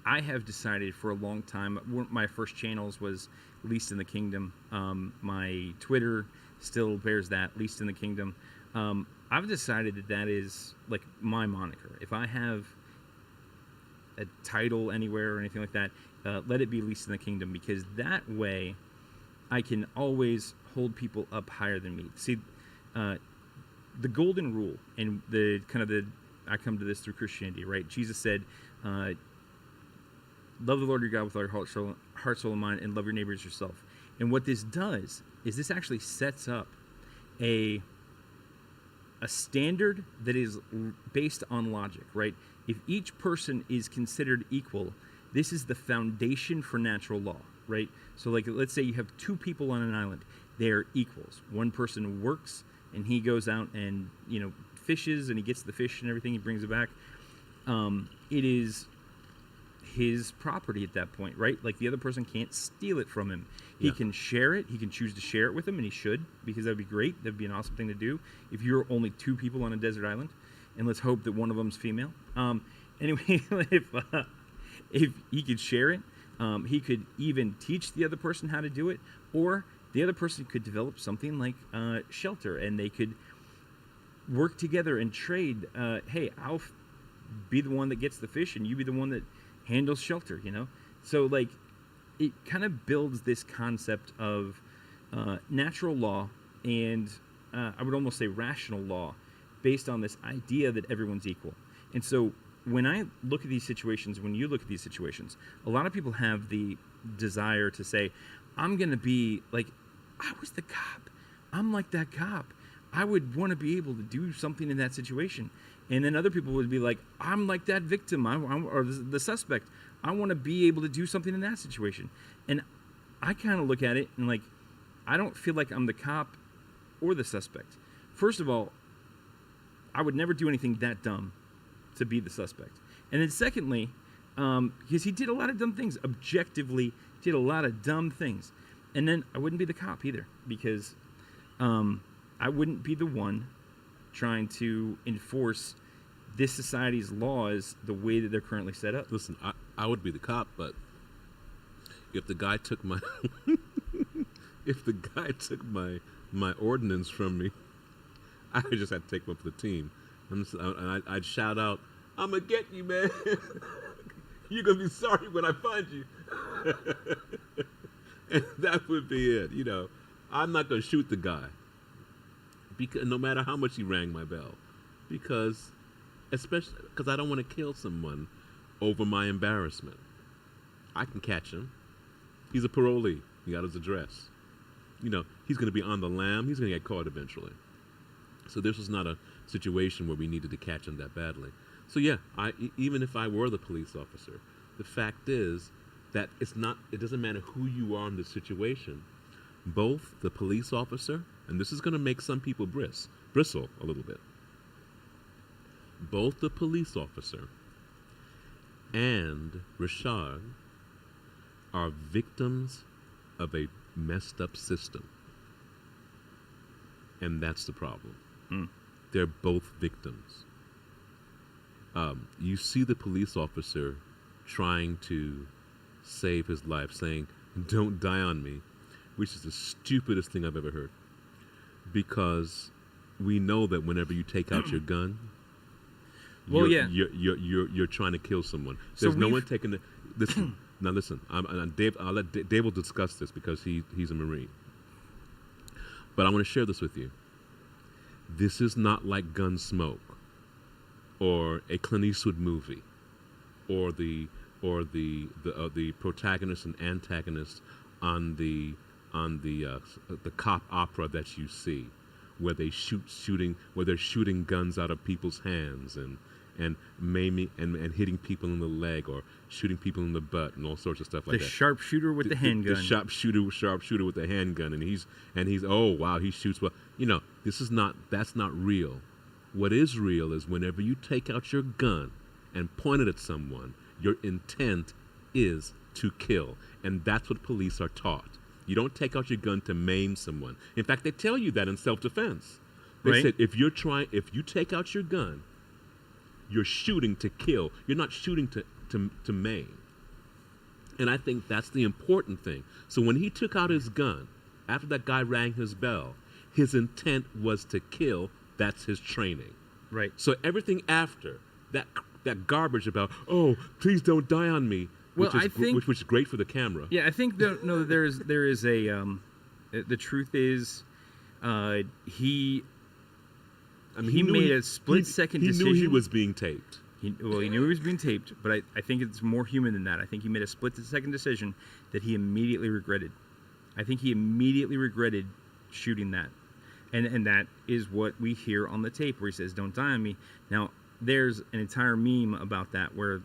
I have decided for a long time, one of my first channels was Least in the Kingdom. My Twitter still bears that, Least in the Kingdom. I've decided that is like my moniker. If I have a title anywhere or anything like that, let it be Least in the Kingdom, because that way I can always hold people up higher than me. See, the golden rule, and I come to this through Christianity, right? Jesus said, love the Lord your God with all your heart, soul, and mind, and love your neighbor as yourself. And what this does is this actually sets up a standard that is based on logic, right? If each person is considered equal, this is the foundation for natural law, right? So like, let's say you have two people on an island. They're equals. One person works and he goes out and, fishes, and he gets the fish and everything, he brings it back. It is his property at that point, right? Like, the other person can't steal it from him. He can share it. He can choose to share it with him, and he should, because that'd be great. That'd be an awesome thing to do if you're only two people on a desert island, and let's hope that one of them's female. Anyway, if he could share it, he could even teach the other person how to do it, or the other person could develop something like shelter, and they could work together and trade. Hey, I'll be the one that gets the fish, and you be the one that handles shelter, So, like, it kind of builds this concept of natural law and I would almost say rational law, based on this idea that everyone's equal. And so when I look at these situations, when you look at these situations, a lot of people have the desire to say, I'm going to be like, I was the cop. I'm like that cop. I would want to be able to do something in that situation. And then other people would be like, I'm like that victim, or the suspect. I want to be able to do something in that situation. And I kind of look at it and, like, I don't feel like I'm the cop or the suspect. First of all, I would never do anything that dumb to be the suspect. And then secondly, because he did a lot of dumb things. Objectively, did a lot of dumb things. And then I wouldn't be the cop either, because I wouldn't be the one trying to enforce this society's laws the way that they're currently set up. Listen, I would be the cop, but if the guy took my my ordinance from me, I just had to take one for the team. And I'd shout out, "I'm gonna get you, man. You're gonna be sorry when I find you." And that would be it. I'm not gonna shoot the guy, because no matter how much he rang my bell, especially because I don't want to kill someone over my embarrassment. I can catch him. He's a parolee. He got his address. He's going to be on the lam. He's going to get caught eventually. So this was not a situation where we needed to catch him that badly. So yeah, even if I were the police officer, the fact is that it doesn't matter who you are in the situation. Both the police officer, and this is going to make some people bristle a little bit. Both the police officer and Rayshard are victims of a messed up system. And that's the problem. They're both victims. You see the police officer trying to save his life, saying, "Don't die on me," which is the stupidest thing I've ever heard. Because we know that whenever you take out your gun, you're trying to kill someone. There's no one taking the listen. Now listen, Dave. I'll let Dave will discuss this because he's a Marine. But I want to share this with you. This is not like Gunsmoke, or a Clint Eastwood movie, or the protagonist and antagonist on the cop opera that you see, where they're shooting guns out of people's hands and maiming and hitting people in the leg, or shooting people in the butt, and all sorts of stuff like that. The sharpshooter with the handgun. The sharpshooter with the handgun, and he's oh wow, he shoots well. That's not real. What is real is whenever you take out your gun and point it at someone, your intent is to kill, and that's what police are taught. You don't take out your gun to maim someone. In fact, they tell you that in self-defense. They said if you take out your gun, you're shooting to kill. You're not shooting to maim. And I think that's the important thing. So when he took out his gun, after that guy rang his bell, his intent was to kill. That's his training. Right. So everything after that garbage about, "Oh, please don't die on me," well, which is great for the camera. Yeah, I think there is a the truth is he made a split-second decision. He knew he was being taped. He knew he was being taped, but I think it's more human than that. I think he made a split-second decision that he immediately regretted. I think he immediately regretted shooting that. And that is what we hear on the tape where he says, "Don't die on me." Now, there's an entire meme about that where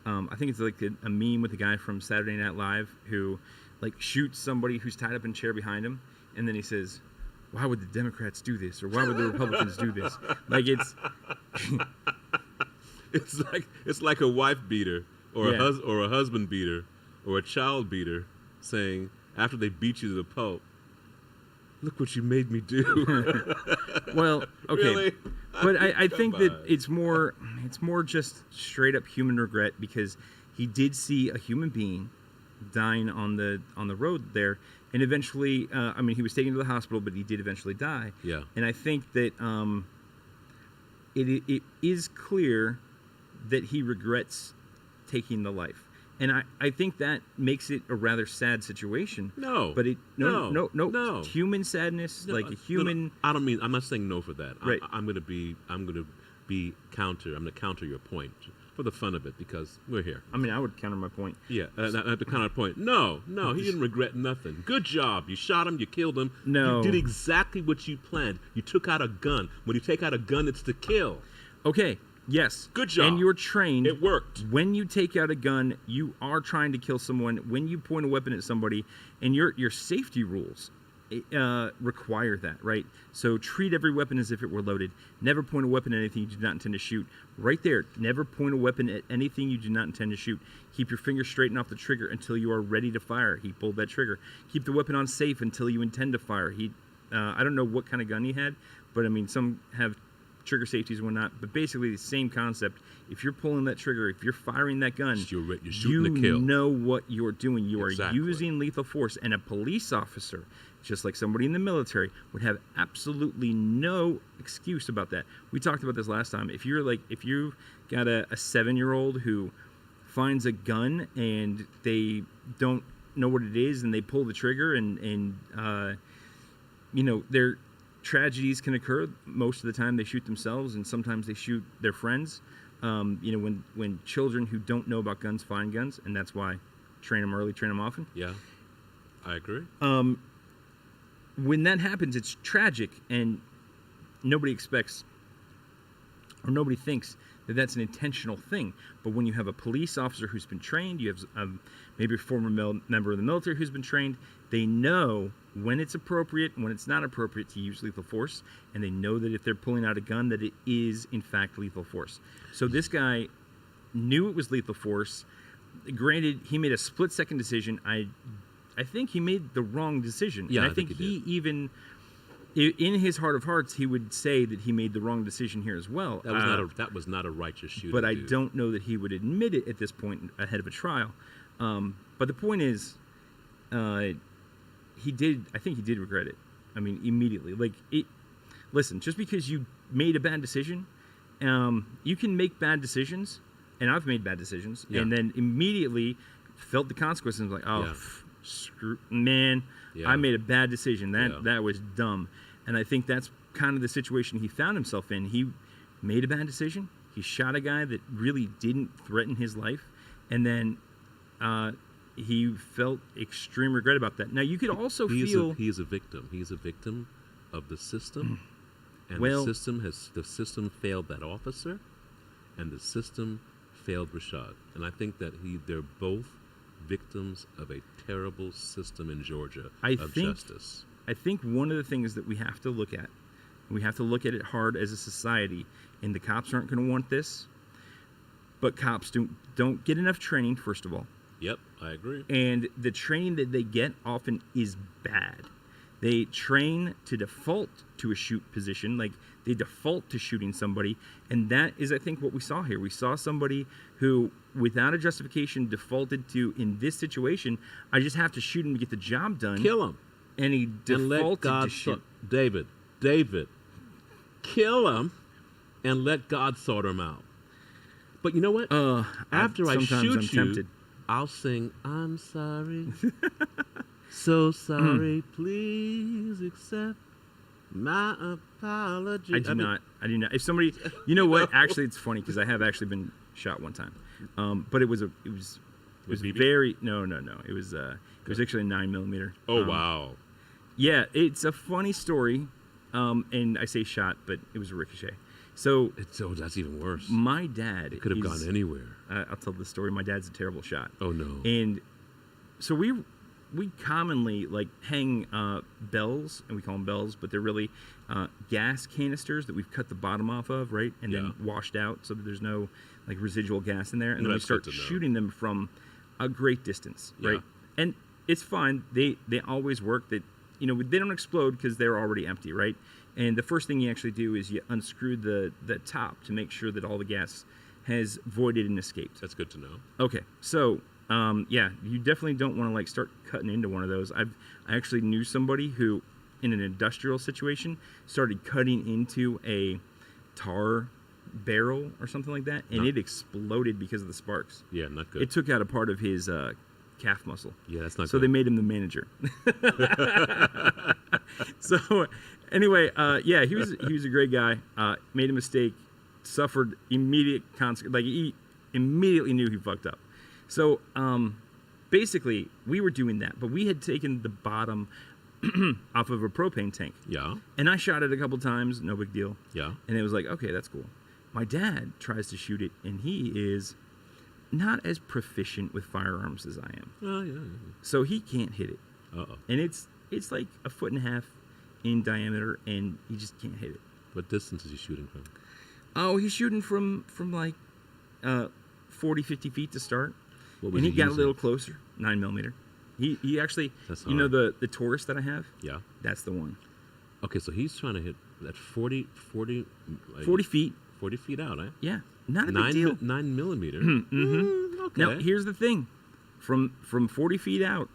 I think it's like a meme with a guy from Saturday Night Live who shoots somebody who's tied up in a chair behind him, and then he says, "Why would the Democrats do this? Or why would the Republicans do this?" It's like a wife beater or a husband beater or a child beater saying, after they beat you to the pulp, "Look what you made me do." Well, okay, really? But I think that it's more just straight up human regret, because he did see a human being dying on the road there, and eventually, he was taken to the hospital, but he did eventually die. Yeah. And I think that it is clear that he regrets taking the life. And I think that makes it a rather sad situation. No. But No. Human sadness, No, a human. No, I'm not saying no for that. Right. I'm going to counter your point for the fun of it, because we're here. I would counter my point. Yeah, I have to counter point. No, he didn't regret nothing. Good job. You shot him. You killed him. No. You did exactly what you planned. You took out a gun. When you take out a gun, it's to kill. Okay. Yes. Good job. And you're trained. It worked. When you take out a gun, you are trying to kill someone. When you point a weapon at somebody, and your safety rules require that, right? So treat every weapon as if it were loaded. Never point a weapon at anything you do not intend to shoot. Right there, never point a weapon at anything you do not intend to shoot. Keep your finger straight and off the trigger until you are ready to fire. He pulled that trigger. Keep the weapon on safe until you intend to fire. I don't know what kind of gun he had, but I mean, some have trigger safeties and whatnot, but basically the same concept. If you're pulling that trigger, if you're firing that gun, you're shooting to kill. You know what you're doing. You Exactly. are using lethal force, and a police officer, just like somebody in the military, would have absolutely no excuse about that. We talked about this last time. If you've got a 7-year-old who finds a gun and they don't know what it is and they pull the trigger and their tragedies can occur. Most of the time they shoot themselves, and sometimes they shoot their friends. When children who don't know about guns find guns, and that's why train them early, train them often. Yeah, I agree. When that happens, it's tragic, and nobody expects or nobody thinks that that's an intentional thing. But when you have a police officer who's been trained, you have maybe a former member of the military who's been trained, they know when it's appropriate and when it's not appropriate to use lethal force, and they know that if they're pulling out a gun that it is in fact lethal force. So this guy knew it was lethal force. Granted, he made a split-second decision. I think he made the wrong decision. Yeah, and I think he even, in his heart of hearts, he would say that he made the wrong decision here as well. That was not a righteous shooting. But I don't know that he would admit it at this point ahead of a trial. But the point is, I think he did regret it. I mean, immediately. Listen, just because you made a bad decision, you can make bad decisions, and I've made bad decisions, and then immediately felt the consequences and was like, screw, man, I made a bad decision. That was dumb. And I think that's kind of the situation he found himself in. He made a bad decision. He shot a guy that really didn't threaten his life, and then he felt extreme regret about that. Now, you could also feel he is a victim. He is a victim of the system, and the system failed that officer, and the system failed Rayshard. And I think that they're both victims of a terrible system in Georgia of justice. I think one of the things that we have to look at, we have to look at it hard as a society, and the cops aren't going to want this, but cops don't get enough training, first of all. Yep, I agree. And the training that they get often is bad. They train to default to a shoot position, like they default to shooting somebody, and that is, I think, what we saw here. We saw somebody who, without a justification, defaulted to, in this situation, I just have to shoot him to get the job done. Kill him. And he defaulted to shoot. David, kill him and let God sort him out. But you know what? After I shoot you, I'll sing, I'm sorry, so sorry, please accept my apology. I do not. If somebody, you know what? Actually, it's funny because I have actually been shot one time, but it was very no. It was actually a 9mm. Oh wow. Yeah, it's a funny story, and I say shot, but it was a ricochet. So that's even worse. My dad, it could have gone anywhere. I'll tell the story. My dad's a terrible shot. Oh no. And so we commonly hang bells, and we call them bells, but they're really gas canisters that we've cut the bottom off of, right, and then washed out so that there's no residual gas in there, and then we start shooting them from a great distance, right? And it's fine. They always work. That they don't explode because they're already empty, right? And the first thing you actually do is you unscrew the top to make sure that all the gas has voided and escaped. That's good to know. Okay, so you definitely don't want to start cutting into one of those. I actually knew somebody who, in an industrial situation, started cutting into a tar barrel or something like that, and it exploded because of the sparks. Yeah, not good. It took out a part of his calf muscle. Yeah, that's not good. So they made him the manager. So anyway, he was a great guy. Made a mistake, suffered immediate consequences. He immediately knew he fucked up. So basically, we were doing that, but we had taken the bottom off of a propane tank. Yeah. And I shot it a couple times, no big deal. Yeah. And it was like, okay, that's cool. My dad tries to shoot it, and he is not as proficient with firearms as I am. Oh, yeah. So he can't hit it. Uh-oh. And it's it's like 1.5 feet in diameter, and he just can't hit it. What distance is he shooting from? Oh, he's shooting from like 40, 50 feet to start. What was And he got a using? little closer, 9mm. He actually, That's you know, hard. the Taurus that I have? Yeah. That's the one. Okay, so he's trying to hit that 40 like 40 feet. 40 feet out, eh? Yeah. Not a big deal. 9mm. Okay. Now, here's the thing. From 40 feet out,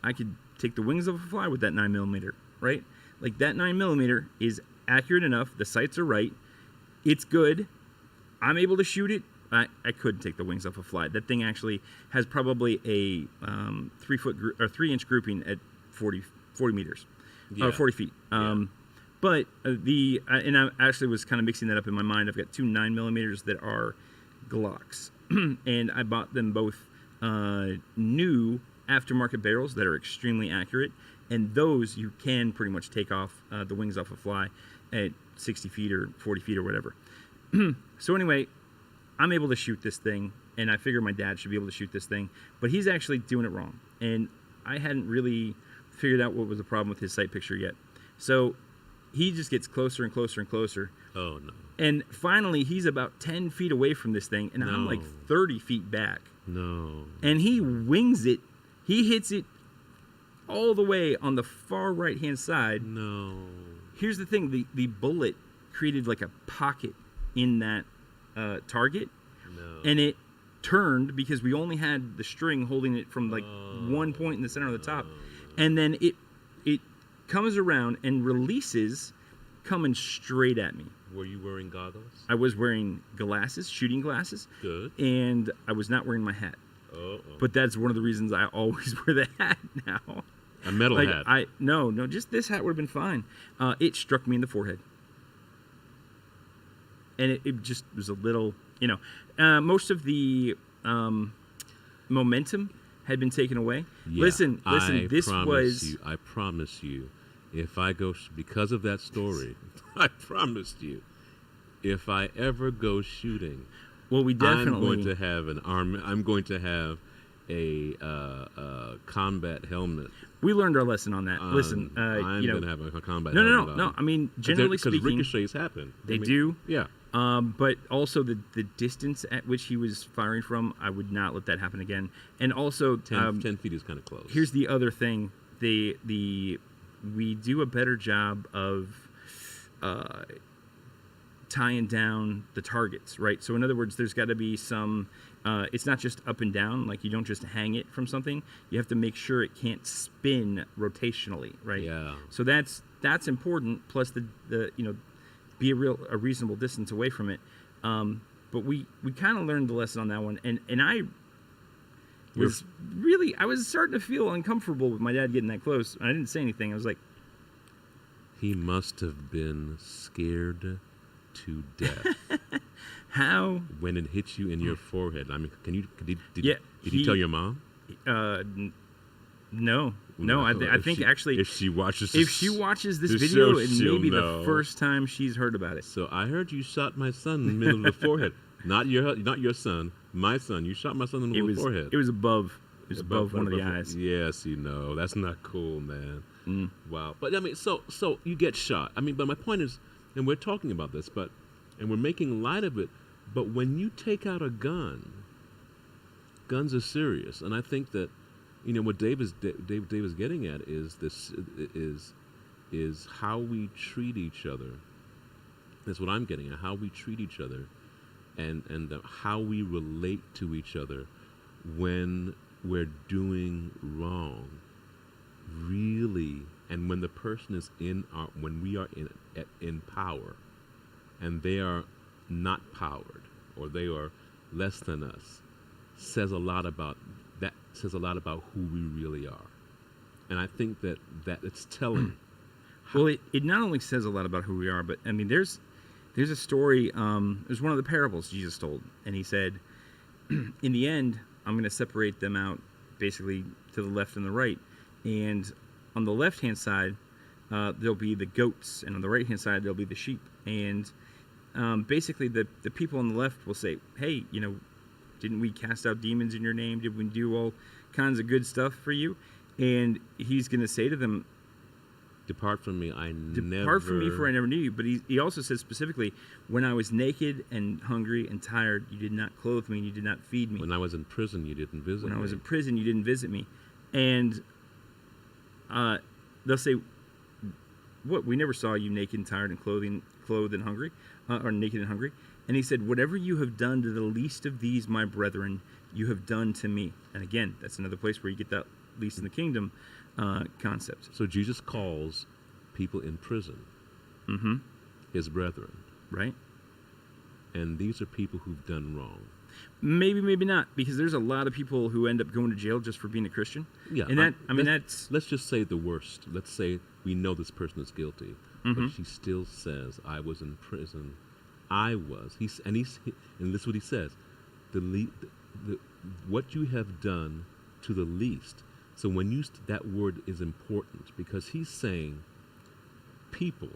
I could take the wings of a fly with that 9mm, right? Like, that 9mm is accurate enough. The sights are right. It's good. I'm able to shoot it. I could take the wings off a fly. That thing actually has probably a 3-inch grouping at 40 meters, Yeah. 40 feet. But and I actually was kind of mixing that up in my mind. I've got two 9mm that are Glocks, and I bought them both new aftermarket barrels that are extremely accurate, and those you can pretty much take off the wings off a fly at 60 feet or 40 feet or whatever. So anyway, I'm able to shoot this thing, and I figure my dad should be able to shoot this thing, but he's actually doing it wrong. And I hadn't really figured out what was the problem with his sight picture yet. So he just gets closer and closer and closer. Oh, no. And finally, he's about 10 feet away from this thing, and I'm like 30 feet back. No. And he wings it. He hits it all the way on the far right-hand side. No. Here's the thing. The bullet created like a pocket in that target, and it turned because we only had the string holding it from like one point in the center of the top, and then it comes around and releases, coming straight at me. Were you wearing goggles? I was wearing glasses, shooting glasses. Good. And I was not wearing my hat. But that's one of the reasons I always wear the hat now. A metal like, hat? No, just this hat would have been fine. It struck me in the forehead. And it just was a little, most of the momentum had been taken away. Yeah, Listen, I promise you, if I go, because of that story, I promised you, if I ever go shooting, well, we definitely, I'm going to have I'm going to have a combat helmet. We learned our lesson on that. Listen, I'm going to have a combat no, helmet. no. I mean, generally speaking, because ricochets happen. They do. Yeah. But also the distance at which he was firing from, I would not let that happen again. And also, 10 feet is kind of close. Here's the other thing: we do a better job of tying down the targets, right? So in other words, there's got to be some. It's not just up and down; like you don't just hang it from something. You have to make sure it can't spin rotationally, right? Yeah. So that's important. Plus the be a reasonable distance away from it. But we kind of learned the lesson on that one, and I was starting to feel uncomfortable with my dad getting that close. I didn't say anything. I was like, he must have been scared to death. How? When it hits you in your forehead. I mean, did he tell your mom? No. I think actually, if she watches this video, it may be know. the first time she's heard about it. So I heard you shot my son in the middle of the forehead. Not your son, my son. You shot my son in the middle of the forehead. It was above. It was above one of the eyes. Yes, that's not cool, man. Wow. But I mean, so you get shot. I mean, but my point is, and we're talking about this, and we're making light of it. But when you take out a gun, guns are serious, and I think that. What Dave is getting at is how we treat each other. That's what I'm getting at. How we treat each other, and how we relate to each other when we're doing wrong. Really, and when the person is when we are in power, and they are not powered, or they are less than us, says a lot about who we really are. And I think that it's telling. Well, it not only says a lot about who we are, but I mean, there's a story. There's one of the parables Jesus told, and he said, in the end, I'm going to separate them out basically to the left and the right. And on the left-hand side, there'll be the goats, and on the right-hand side, there'll be the sheep. And basically, the people on the left will say, hey, didn't we cast out demons in your name? Did we do all kinds of good stuff for you? And he's going to say to them, Depart from me, Depart from me, for I never knew you. But he also says specifically, when I was naked and hungry and tired, you did not clothe me and you did not feed me. When I was in prison, you didn't visit me. When I was in prison, you didn't visit me. And they'll say, what? We never saw you naked and tired and clothed and hungry, or naked and hungry. And he said, whatever you have done to the least of these, my brethren, you have done to me. And again, that's another place where you get that least in the kingdom concept. So Jesus calls people in prison his brethren. Right. And these are people who've done wrong. Maybe, maybe not, because there's a lot of people who end up going to jail just for being a Christian. Yeah. And let's just say the worst. Let's say we know this person is guilty, but she still says, I was in prison. I was. And this is what he says. What you have done to the least. So when that word is important, because he's saying, people,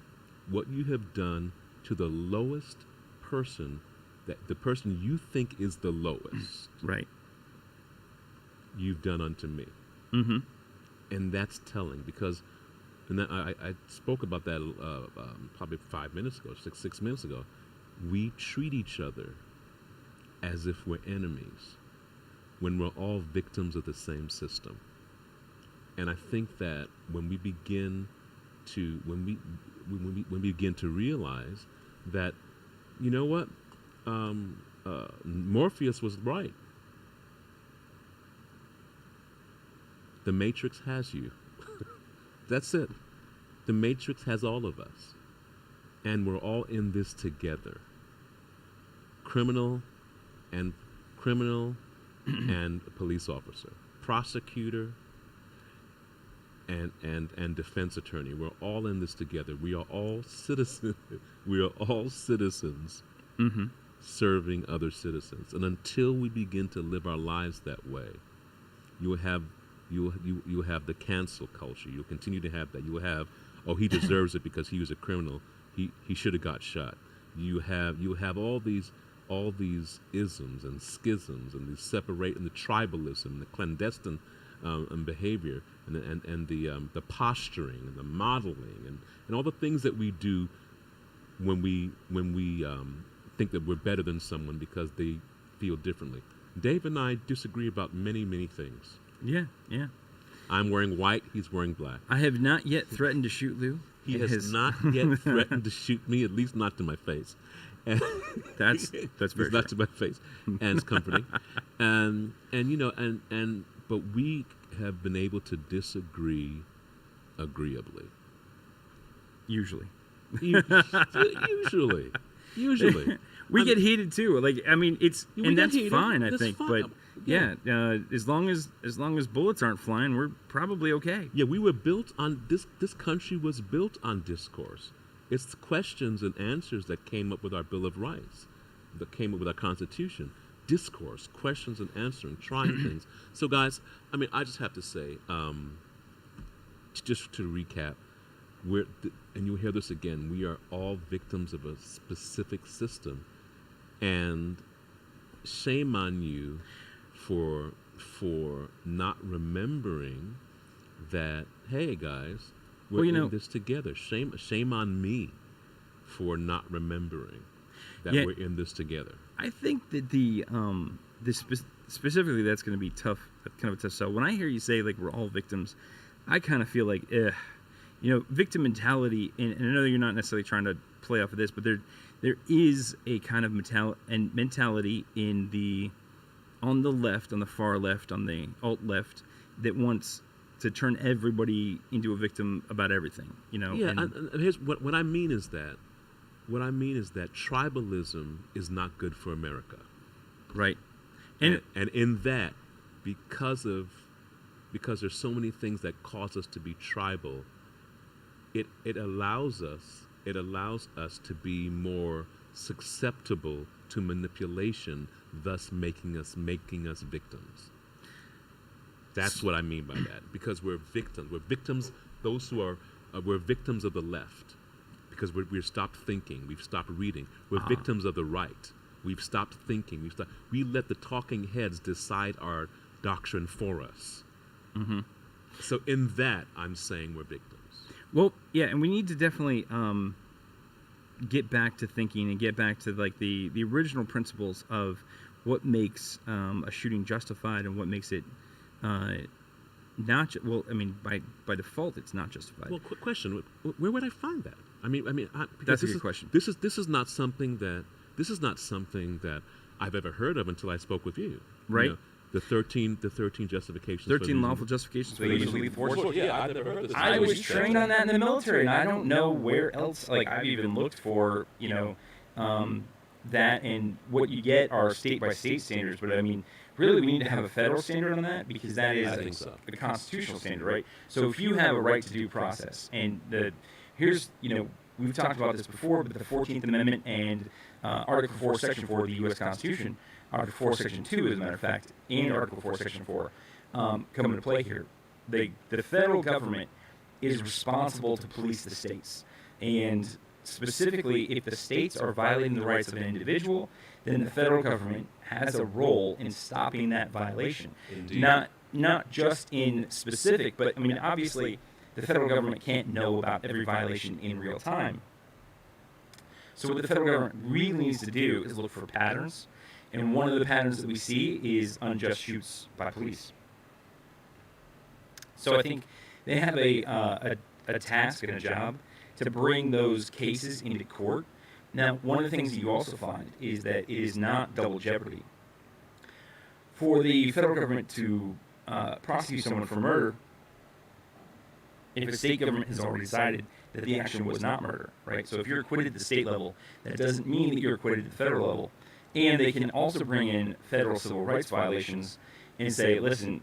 what you have done to the lowest person, that the person you think is the lowest, right, you've done unto me. And that's telling, because, and I spoke about that probably 5 minutes ago, six minutes ago. We treat each other as if we're enemies when we're all victims of the same system. And I think that when we begin to begin to realize that, you know what, Morpheus was right. The Matrix has you. That's it. The Matrix has all of us. And we're all in this together. Criminal and police officer, prosecutor and defense attorney. We're all in this together. We are all citizens. We are all citizens serving other citizens. And until we begin to live our lives that way, you will have the cancel culture. You'll continue to have that. You will have, oh, he deserves it because he was a criminal. He should have got shot. You have all these isms and schisms and the tribalism and the clandestine behavior and the posturing and the modeling and all the things that we do when we think that we're better than someone because they feel differently. Dave and I disagree about many, many things. Yeah. I'm wearing white. He's wearing black. I have not yet threatened to shoot Lou. He has not yet threatened to shoot me, at least not to my face. And that's very not to my face, and it's comforting. and but we have been able to disagree agreeably. Usually. Usually. We get heated too. Like, I mean, that's heated. fine, I That's think. fine. But as long as bullets aren't flying, we're probably okay. Yeah, we were built on this country was built on discourse. It's the questions and answers that came up with our Bill of Rights, that came up with our Constitution. Discourse, questions and answering, trying things. So, guys, I mean, I just have to say, just to recap, and you'll hear this again, we are all victims of a specific system. And shame on you for not remembering that, hey, guys, we're in this together. Shame on me for not remembering that we're in this together. I think that specifically that's going to be tough, kind of a tough sell. When I hear you say, like, we're all victims, I kind of feel like, victim mentality, and I know you're not necessarily trying to play off of this, but there is a kind of mentality on the left, on the far left, on the alt left, that wants to turn everybody into a victim about everything, Yeah, and here's what I mean is that tribalism is not good for America. Right. And in that, because there's so many things that cause us to be tribal, it allows us to be more susceptible to manipulation, thus making us victims. That's what I mean by that, because we're victims. We're victims. Those who we're victims of the left, because we've stopped thinking. We've stopped reading. We're victims of the right. We've stopped thinking. We let the talking heads decide our doctrine for us. So in that, I'm saying we're victims. Well, yeah, and we need to definitely get back to thinking and get back to like the original principles of what makes a shooting justified and what makes it not. Well, I mean, by default, it's not justified. Well, quick question: where would I find that? Because That's a good question. This is not something that I've ever heard of until I spoke with you. Right. You know, the 13 justifications. 13 lawful justifications for Usually using force. Yeah, I've never heard of this. I was trained on that in the military, and I don't know where else. Like I've even looked for, that, and what you get are state by state standards. But I mean, really, we need to have a federal standard on that because that is I think so. the constitutional standard, right? So if you have a right to due process, and here's we've talked about this before, but the 14th Amendment and Article 4, Section 4 of the U.S. Constitution, Article 4, Section 2, as a matter of fact, and Article 4, Section 4 come into play here. The federal government is responsible to police the states. And specifically, if the states are violating the rights of an individual, then the federal government has a role in stopping that violation. Indeed. Not just in specific, but I mean, obviously, the federal government can't know about every violation in real time. So what the federal government really needs to do is look for patterns, and one of the patterns that we see is unjust shoots by police. So I think they have a task and a job to bring those cases into court. Now, one of the things that you also find is that it is not double jeopardy. For the federal government to prosecute someone for murder, if a state government has already decided that the action was not murder, right? So if you're acquitted at the state level, that doesn't mean that you're acquitted at the federal level. And they can also bring in federal civil rights violations and say, listen,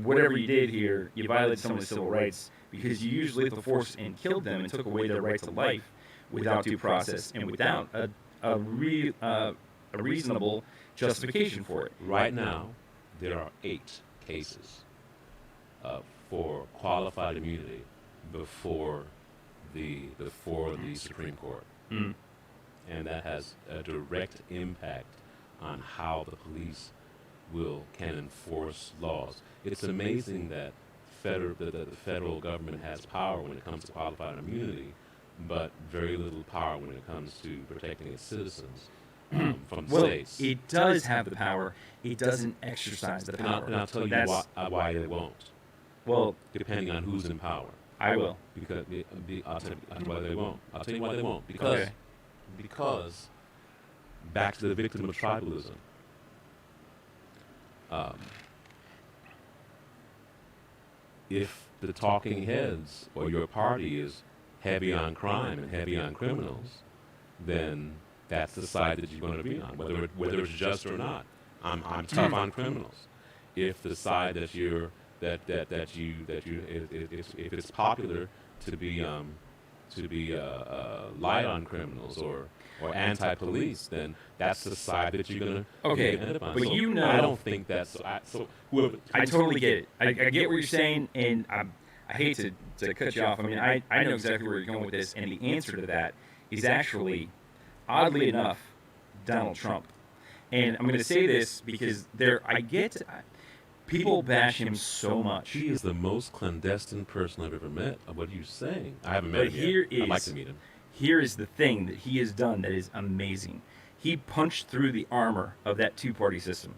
whatever you did here, you violated someone's civil rights because you used lethal force and killed them and took away their right to life without due process and without a reasonable justification for it. Right now, there are 8 cases for qualified immunity before the Supreme Court. Mm. And that has a direct impact on how the police can enforce laws. It's amazing that the federal government has power when it comes to qualified immunity, but very little power when it comes to protecting its citizens from the states. It does have the power. It doesn't exercise the power. And I'll tell you why they won't. Well, Depending on who's in power. I will. Because I'll tell you why they won't. I'll tell you why they won't. Because back to the victim of tribalism. If the talking heads or your party is heavy on crime and heavy on criminals, then that's the side that you're going to be on, whether it's just or not. I'm tough on criminals. If the side that if it's popular to be light on criminals or anti-police, then that's the side that you're gonna end up on. But so you know, I don't think that's whoever. I totally get it. I get what you're saying, and I hate to cut you off. I mean, I know exactly where you're going with this, and the answer to that is actually, oddly enough, Donald Trump. And I'm going to say this because people bash him so much. He is the most clandestine person I've ever met. What are you saying? I haven't met him yet. I'd like to meet him. Here is the thing that he has done that is amazing. He punched through the armor of that two-party system.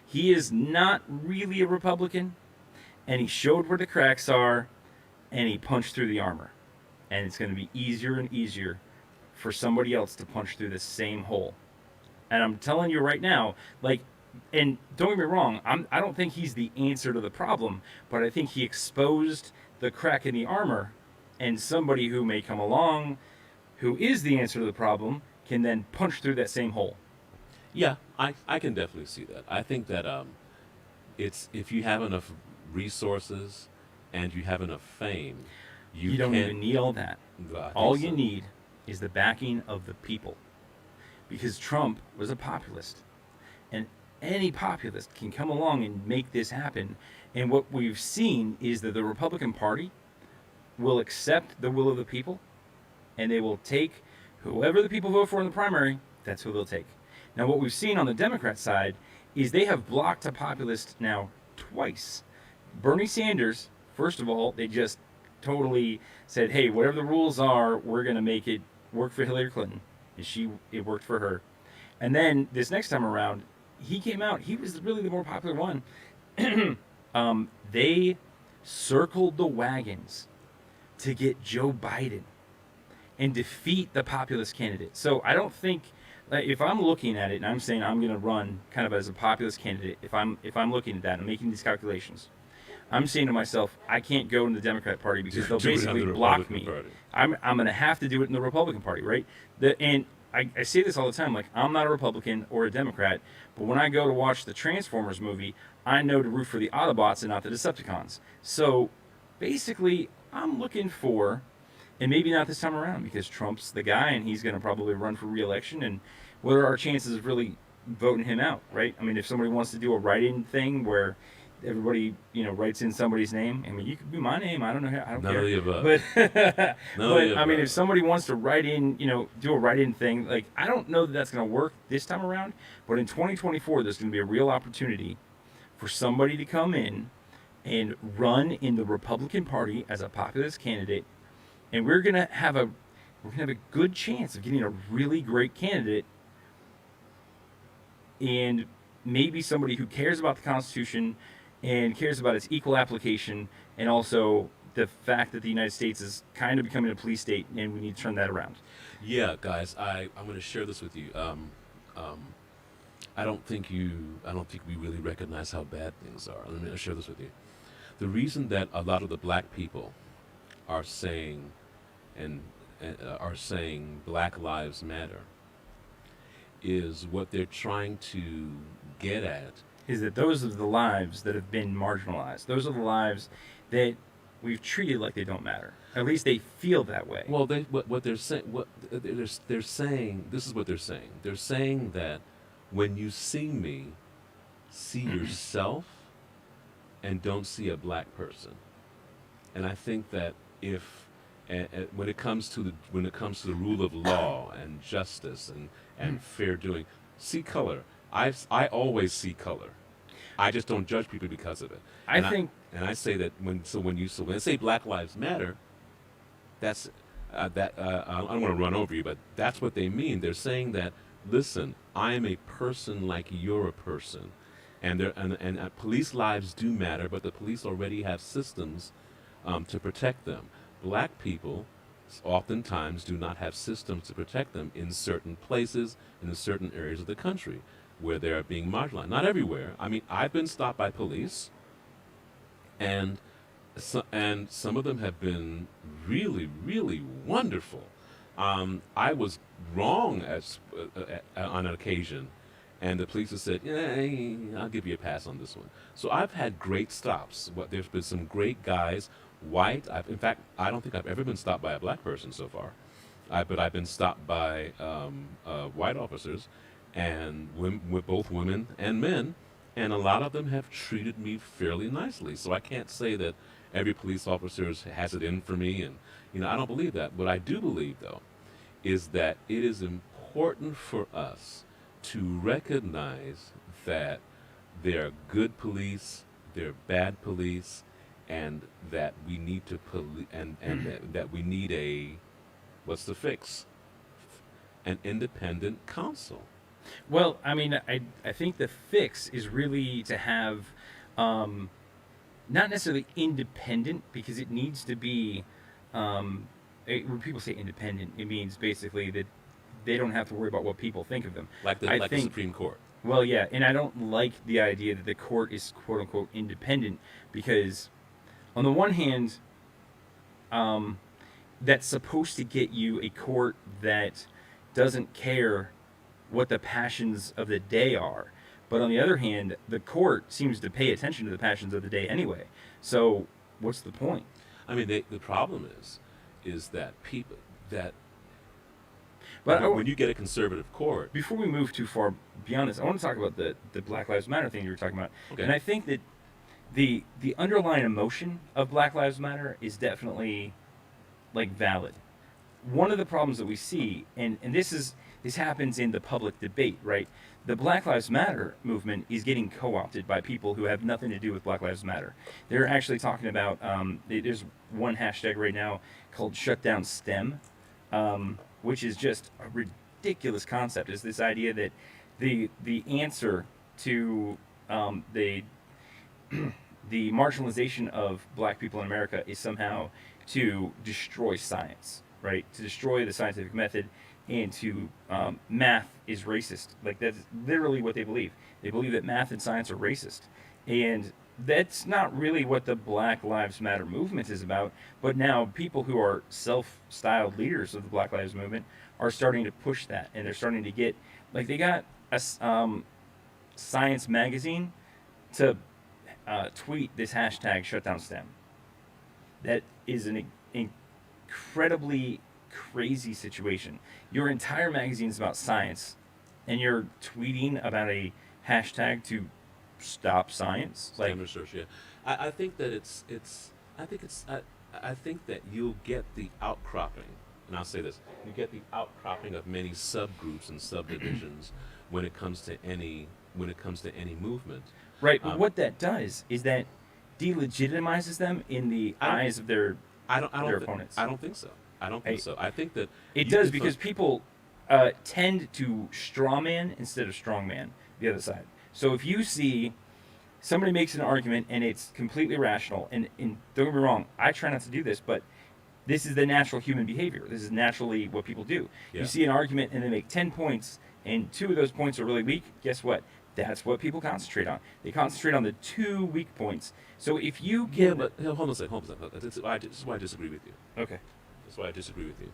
He is not really a Republican, and he showed where the cracks are, and he punched through the armor. And it's going to be easier and easier for somebody else to punch through the same hole. And I'm telling you right now, and don't get me wrong, I don't think he's the answer to the problem, but I think he exposed the crack in the armor, and somebody who may come along who is the answer to the problem can then punch through that same hole. Yeah, I can definitely see that. I think that it's if you have enough resources and you have enough fame, you don't even need all that. All you need is the backing of the people. Because Trump was a populist. And any populist can come along and make this happen. And what we've seen is that the Republican Party will accept the will of the people, and they will take whoever the people vote for in the primary, that's who they'll take. Now, what we've seen on the Democrat side is they have blocked a populist now twice. Bernie Sanders, first of all, they just totally said, hey, whatever the rules are, we're going to make it work for Hillary Clinton. And it worked for her. And then this next time around, he came out. He was really the more popular one. They circled the wagons to get Joe Biden and defeat the populist candidate. So I don't think, if I'm looking at it and I'm saying I'm going to run kind of as a populist candidate, if I'm looking at that and making these calculations, I'm saying to myself, I can't go in the Democrat Party because they'll basically block me. I'm going to have to do it in the Republican Party, right? And I say this all the time, like, I'm not a Republican or a Democrat, but when I go to watch the Transformers movie, I know to root for the Autobots and not the Decepticons. So basically, I'm looking for, and maybe not this time around because Trump's the guy and he's going to probably run for re-election, and what are our chances of really voting him out, right? I mean, if somebody wants to do a write-in thing where everybody, writes in somebody's name. I mean, you could be my name. I don't know. I don't care. None of the above. But I mean, if somebody wants to write in, do a write-in thing, like, I don't know that that's going to work this time around. But in 2024, there's going to be a real opportunity for somebody to come in and run in the Republican Party as a populist candidate, and we're going to have a good chance of getting a really great candidate, and maybe somebody who cares about the Constitution and cares about its equal application, and also the fact that the United States is kind of becoming a police state, and we need to turn that around. Yeah, guys, I'm going to share this with you. I don't think we really recognize how bad things are. Let me share this with you. The reason that a lot of the black people are saying Black Lives Matter is what they're trying to get at is that those are the lives that have been marginalized. Those are the lives that we've treated like they don't matter. At least they feel that way. Well, they're saying this is what they're saying. They're saying that when you see me, see yourself, and don't see a black person. And I think that when it comes to the rule of law and justice and fair doing, see color. I always see color. I just don't judge people because of it. I say that when they say Black Lives Matter, that's I don't want to run over you, but that's what they mean. They're saying that, listen, I am a person like you're a person, and police lives do matter, but the police already have systems to protect them. Black people oftentimes do not have systems to protect them in certain places, in certain areas of the country where they're being marginalized. Not everywhere. I mean, I've been stopped by police, and some of them have been really, really wonderful. I was wrong on an occasion, and the police have said, yeah, I'll give you a pass on this one. So I've had great stops. There's been some great guys, white. In fact, I don't think I've ever been stopped by a black person so far. But I've been stopped by white officers, and with both women and men, and a lot of them have treated me fairly nicely. So I can't say that every police officer has it in for me, and I don't believe that. What I do believe, though, is that it is important for us to recognize that there are good police, there are bad police, and that we need to that we need what's the fix? An independent counsel. Well, I mean, I think the fix is really to have, not necessarily independent, because it needs to be, when people say independent, it means basically that they don't have to worry about what people think of them. Like the Supreme Court. Well, yeah, and I don't like the idea that the court is quote-unquote independent, because on the one hand, that's supposed to get you a court that doesn't care what the passions of the day are. But on the other hand, the court seems to pay attention to the passions of the day anyway. So what's the point? I mean, the problem is that people that when you get a conservative court. Before we move too far beyond this, I want to talk about the Black Lives Matter thing you were talking about. Okay. And I think that the underlying emotion of Black Lives Matter is definitely valid. One of the problems that we see, and this is This happens in the public debate, right? The Black Lives Matter movement is getting co-opted by people who have nothing to do with Black Lives Matter. They're actually talking about, there's one hashtag right now called Shutdown STEM, which is just a ridiculous concept. Is this idea that the answer to the the marginalization of black people in America is somehow to destroy science, right? To destroy the scientific method, and to math is racist. Like, that's literally what they believe. They believe that math and science are racist. And that's not really what the Black Lives Matter movement is about. But now people who are self-styled leaders of the Black Lives movement are starting to push that. And they're starting to get, like, they got a Science magazine to tweet this hashtag shutdown STEM. That is an incredibly crazy situation. Your entire magazine is about science, and you're tweeting about a hashtag to stop science. Like, STEM research, yeah. I think that I think that you'll get the outcropping, and I'll say this: you get the outcropping of many subgroups and subdivisions when it comes to any movement. right. But what that does is that delegitimizes them in the eyes of their opponents. I don't think so. I don't think so. I think that It does, because people tend to strawman instead of strongman the other side. So if you see somebody makes an argument and it's completely rational, and don't get me wrong, I try not to do this, but this is the natural human behavior. This is naturally what people do. Yeah. You see an argument and they make 10 points, and 2 of those points are really weak. Guess what? That's what people concentrate on. They concentrate on the 2 weak points. So if you yeah, can... but hold on a second. This is why I disagree with you. Okay. That's why I disagree with you.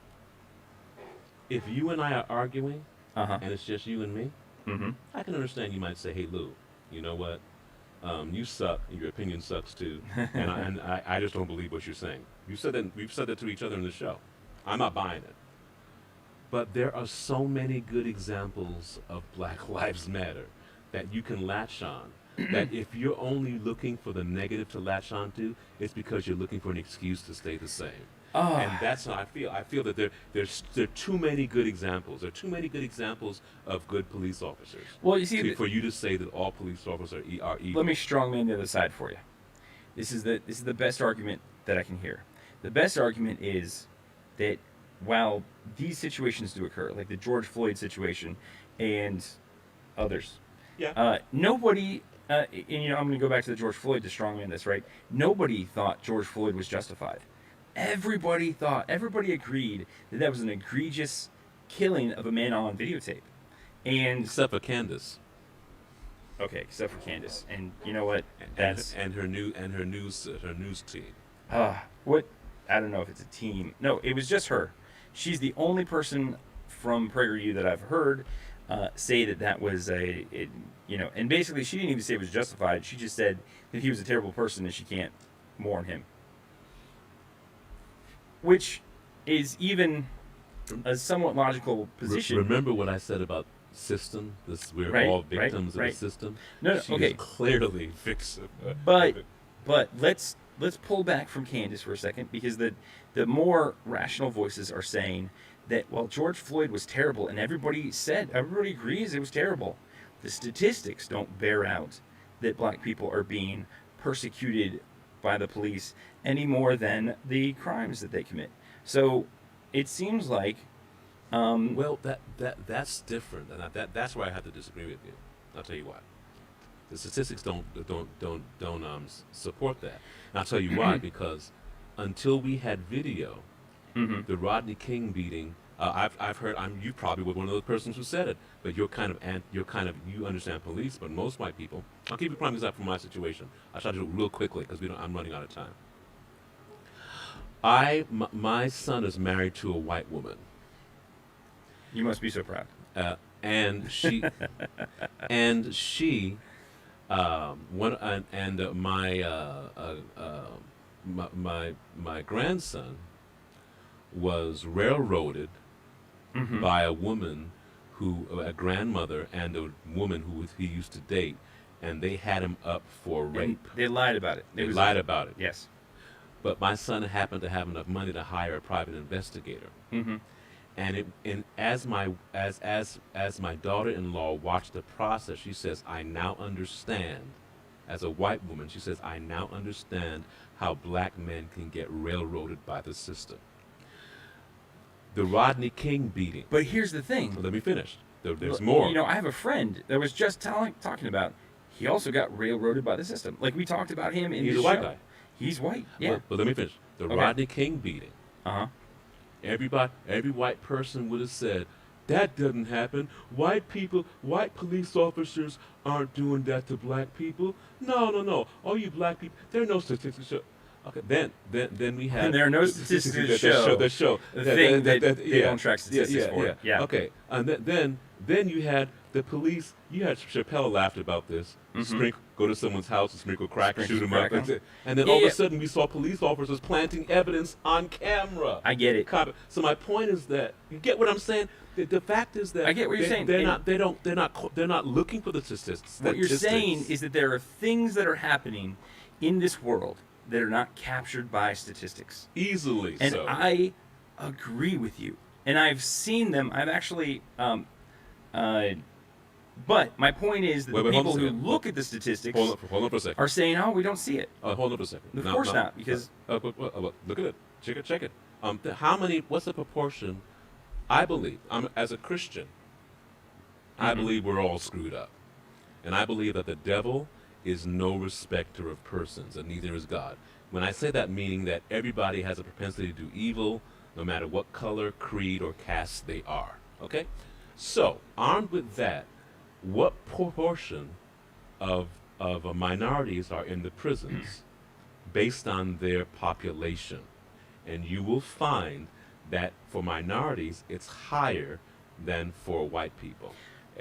If you and I are arguing, Uh-huh. and it's just you and me, Mm-hmm. I can understand you might say, "Hey, Lou, you know what? You suck, and your opinion sucks too, and I just don't believe what you're saying." We've said that to each other in the show. I'm not buying it. But there are so many good examples of Black Lives Matter that you can latch on. That if you're only looking for the negative to latch onto, it's because you're looking for an excuse to stay the same. Oh. And that's how I feel. I feel that there are too many good examples. There are too many good examples of good police officers. Well, you see, for you to say that all police officers are evil. let me strongman the other side for you. This is the best argument that I can hear. The best argument is that while these situations do occur, like the George Floyd situation and others, nobody, and I'm going to go back to the George Floyd to strongman this, right? Nobody thought George Floyd was justified. Everybody agreed that that was an egregious killing of a man on videotape. And except for Candace. Okay, except for Candace. And you know what? And her news team. What? I don't know if it's a team. No, it was just her. She's the only person from PragerU that I've heard say that was and basically she didn't even say it was justified. She just said that he was a terrible person and she can't mourn him. Which is even a somewhat logical position. Remember what I said about system? We're all victims of the system. No, She okay. is clearly victim. But let's pull back from Candace for a second, because the more rational voices are saying that, well, George Floyd was terrible, and everybody agrees it was terrible. The statistics don't bear out that black people are being persecuted by the police any more than the crimes that they commit. So it seems like Well, that's different, and that's where I have to disagree with you. I'll tell you why. The statistics don't support that. And I'll tell you why. Because until we had video, the Rodney King beating, I've heard. You probably were one of those persons who said it, but you understand police, but most white people. I'll give you a prime example from my situation. I'll try to do it real quickly because I'm running out of time. My son is married to a white woman. you must be so proud. And she, my grandson was railroaded by a woman a grandmother and a woman who he used to date, and they had him up for rape. And they lied about it. They lied about it. Yes. But my son happened to have enough money to hire a private investigator. And as my daughter-in-law watched the process, she says, I now understand. As a white woman, she says, I now understand how black men can get railroaded by the system. The Rodney King beating. But here's the thing. Let me finish. There's more. You know, I have a friend that was just talking about. He also got railroaded by the system. Like we talked about him in He's the a white show. guy. He's white. Yeah. But let me finish. The Rodney King beating. Every white person would have said, that doesn't happen. White police officers aren't doing that to black people. No. All you black people, there are no statistics. Okay, then we have. And there are no statistics that show the thing that they don't track statistics for. Yeah. Okay, and then you had the police. You had Chappelle laughed about this. Go to someone's house and sprinkle crack, shoot them up, and then all of a sudden we saw police officers planting evidence on camera. I get it. So my point is that you get what I'm saying. The fact is that I get what you're saying. They're not looking for the statistics. What you're saying is that there are things that are happening in this world that are not captured by statistics. Easily and so. I agree with you. And I've seen them. I've actually but my point is that the people who look at the statistics hold on for a second. are saying, "Oh, we don't see it." Hold on for a second. Of course not, because look at it. Check it. How many? What's the proportion? I believe, as a Christian, I believe we're all screwed up, and I believe that the devil is no respecter of persons, and neither is God. When I say that, meaning that everybody has a propensity to do evil, no matter what color, creed, or caste they are. Okay? So, armed with that, what proportion of minorities are in the prisons based on their population? And you will find that for minorities, it's higher than for white people,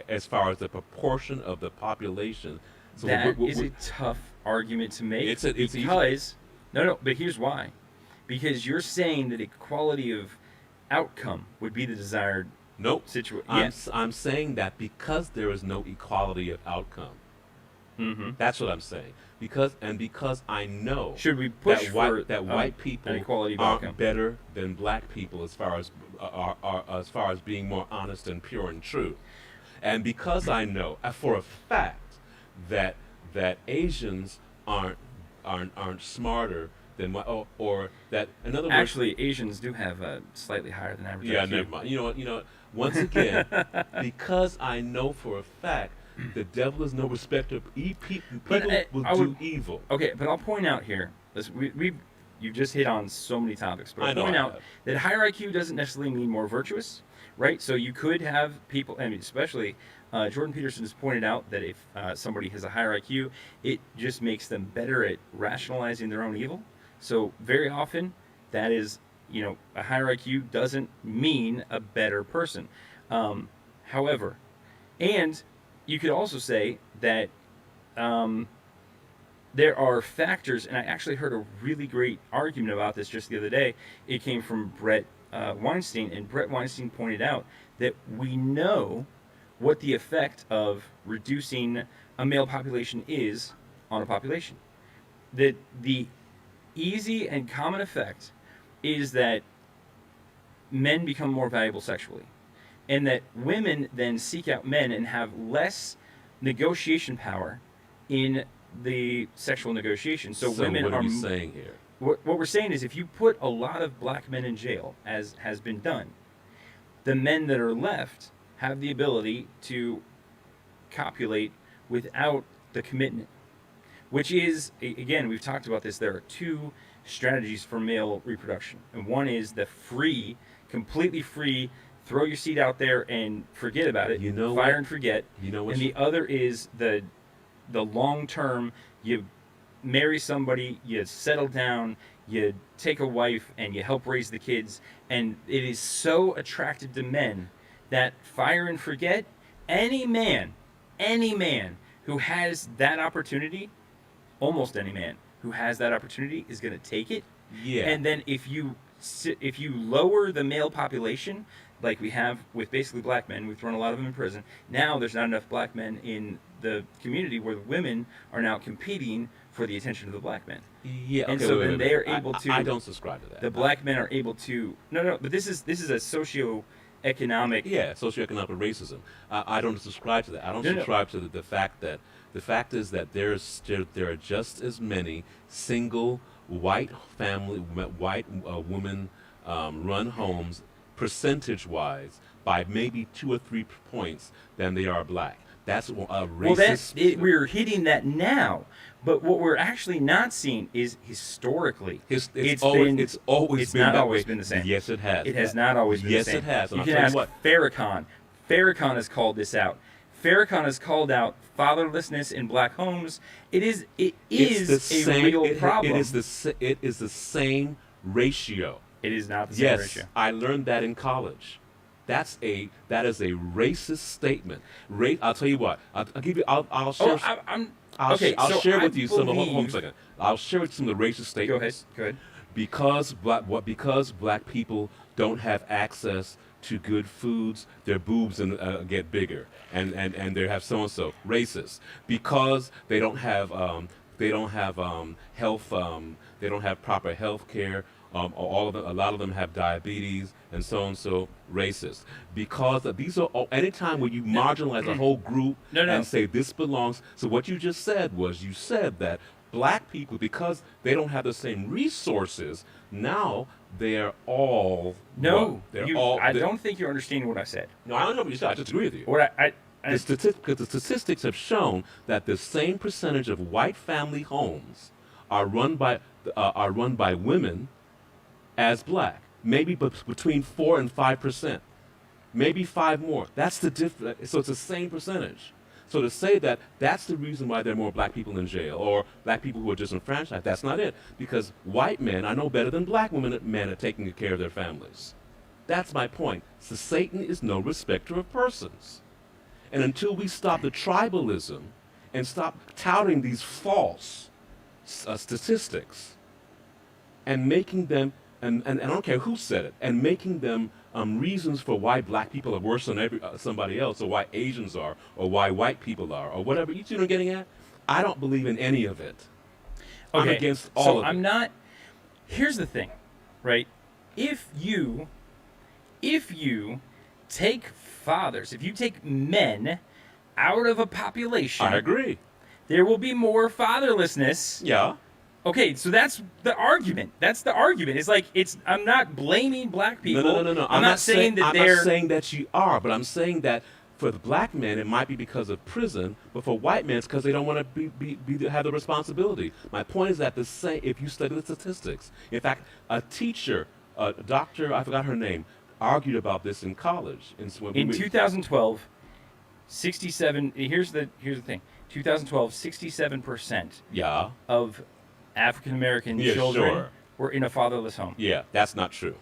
as far as the proportion of the population. So that is a tough argument to make. But here's why. Because you're saying that equality of outcome would be the desired situation. I'm saying that because there is no equality of outcome. That's what I'm saying. Because I know should we push that white people equality of aren't outcome better than black people as far as being more honest and pure and true, and because I know for a fact that Asians aren't smarter than or that in other words, actually Asians do have a slightly higher than average IQ. Never mind. You know what? Once again, because I know for a fact the devil is no respecter of people will do evil. Okay, but I'll point out here. You've just hit on so many topics, but I'll point out that higher IQ doesn't necessarily mean more virtuous, right? So you could have people, I mean, especially Jordan Peterson has pointed out that if somebody has a higher IQ, it just makes them better at rationalizing their own evil. So very often, that is, a higher IQ doesn't mean a better person. However, and you could also say that there are factors, and I actually heard a really great argument about this just the other day. It came from Brett Weinstein, and Brett Weinstein pointed out that we know what the effect of reducing a male population is on a population. That the easy and common effect is that men become more valuable sexually, and that women then seek out men and have less negotiation power in the sexual negotiation. So women what are we saying here? What we're saying is if you put a lot of black men in jail, as has been done, the men that are left have the ability to copulate without the commitment, which is, again, we've talked about this, there are two strategies for male reproduction. And one is the free, completely free, throw your seed out there and forget about it, fire and forget. And the other is the long-term, you marry somebody, you settle down, you take a wife, and you help raise the kids. And it is so attractive to men that fire and forget, any man who has that opportunity, almost any man who has that opportunity is going to take it. Yeah. And then if you lower the male population, like we have with basically black men, we've thrown a lot of them in prison. Now there's not enough black men in the community where the women are now competing for the attention of the black men. Yeah, and so then they are able to. I don't subscribe to that. The black men are able to. No, but this is a socioeconomic. Yeah, socioeconomic racism. I don't subscribe to that. I don't subscribe to the fact that the fact is that there are just as many single white women run homes percentage-wise by maybe 2 or 3 points than they are black. That's a racist. Well, we're hitting that now, but what we're actually not seeing is historically. It's not always been the same. Yes, it has. It has not always been the same. Yes, it has. And You I'll can tell ask you what. Farrakhan. Farrakhan has called this out. Farrakhan has called out fatherlessness in black homes. It is a real problem. It is the same ratio. It is not the same Yes, ratio. I learned that in college. That is a racist statement. I'll tell you what. I'll give you. I'll share. I'll share with you some of. Hold on a second. I'll share with you some of the racist statements. Go ahead. Because black people don't have access to good foods, their boobs get bigger, and they have so and so racist. Because they don't have health, they don't have proper health care. A lot of them have diabetes, and so racist. Because these are all, anytime when you marginalize a whole group and say this belongs. So what you just said was you said that black people, because they don't have the same resources, now they're all I don't think you're understanding what I said. No, I don't know what you said. I just agree with you. The statistics have shown that the same percentage of white family homes are run by women as black, maybe between 4 and 5%, maybe 5 more. That's the difference. So it's the same percentage. So to say that that's the reason why there are more black people in jail or black people who are disenfranchised, that's not it. Because white men, I know better than black men at taking care of their families. That's my point. So Satan is no respecter of persons. And until we stop the tribalism and stop touting these false statistics and making them, and I don't care who said it, and making them reasons for why black people are worse than somebody else, or why Asians are, or why white people are, or whatever. You see what I'm getting at? I don't believe in any of it. Okay, I'm against all of it. I'm not. Here's the thing, right? If you take fathers, if you take men out of a population, I agree. There will be more fatherlessness. Yeah. Okay, so that's the argument. It's like I'm not blaming black people. No. I'm not saying that they're. I'm not saying that you are, but I'm saying that for the black men it might be because of prison, but for white men it's because they don't want to have the responsibility. My point is that if you study the statistics, in fact, a teacher, a doctor, I forgot her name, argued about this in college. In 2012, 67. Here's the thing. 2012, 67% of African American children were in a fatherless home. Yeah, that's not true.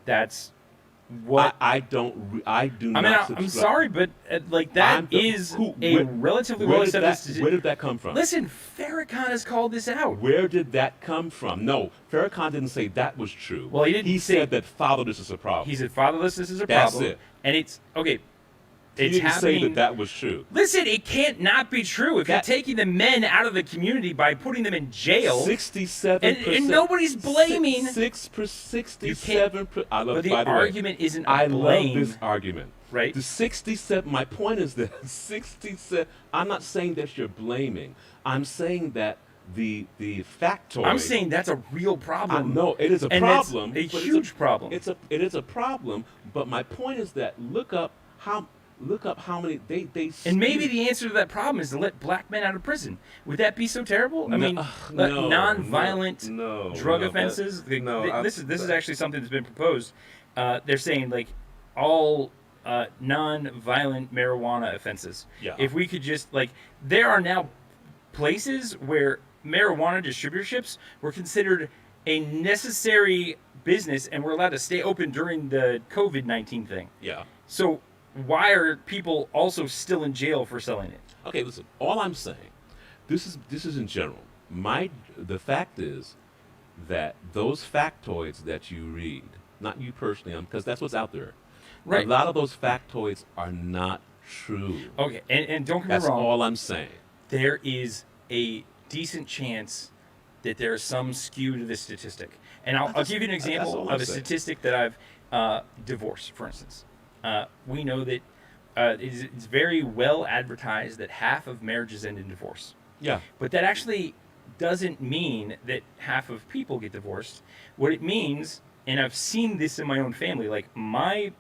That's what I do not. I'm sorry, but relatively well accepted statistic. Where did that come from? Listen, Farrakhan has called this out. Where did that come from? No, Farrakhan didn't say that was true. Well, he said that fatherlessness is a problem. He said fatherlessness is a problem. That's it. And it's okay. He didn't say that was true. Listen, it can't not be true. If you're taking the men out of the community by putting them in jail, 67%, and nobody's blaming. 67%. I love. But the argument isn't I blame. love this argument. Right. The 67. My point is that 67. I'm not saying that you're blaming. I'm saying that the factoid. I'm saying that's a real problem. No, it is a problem. It's a huge problem. It is a problem. But my point is that look up how many they and maybe the answer to that problem is to let black men out of prison. Would that be so terrible? Non-violent drug offenses. This is actually something that's been proposed. They're saying like all non-violent marijuana offenses. Yeah. If we could just there are now places where marijuana distributorships were considered a necessary business and were allowed to stay open during the COVID-19 thing. Yeah. So why are people also still in jail for selling it? Okay, listen. All I'm saying, this is in general. The fact is that those factoids that you read, not you personally, because that's what's out there. Right. A lot of those factoids are not true. Okay, and don't get me wrong. That's all I'm saying. There is a decent chance that there is some skew to this statistic. And I'll give you an example of a statistic that I've divorce, for instance. we know that it's very well advertised that half of marriages end in divorce. Yeah. But that actually doesn't mean that half of people get divorced. What it means, and I've seen this in my own family, like my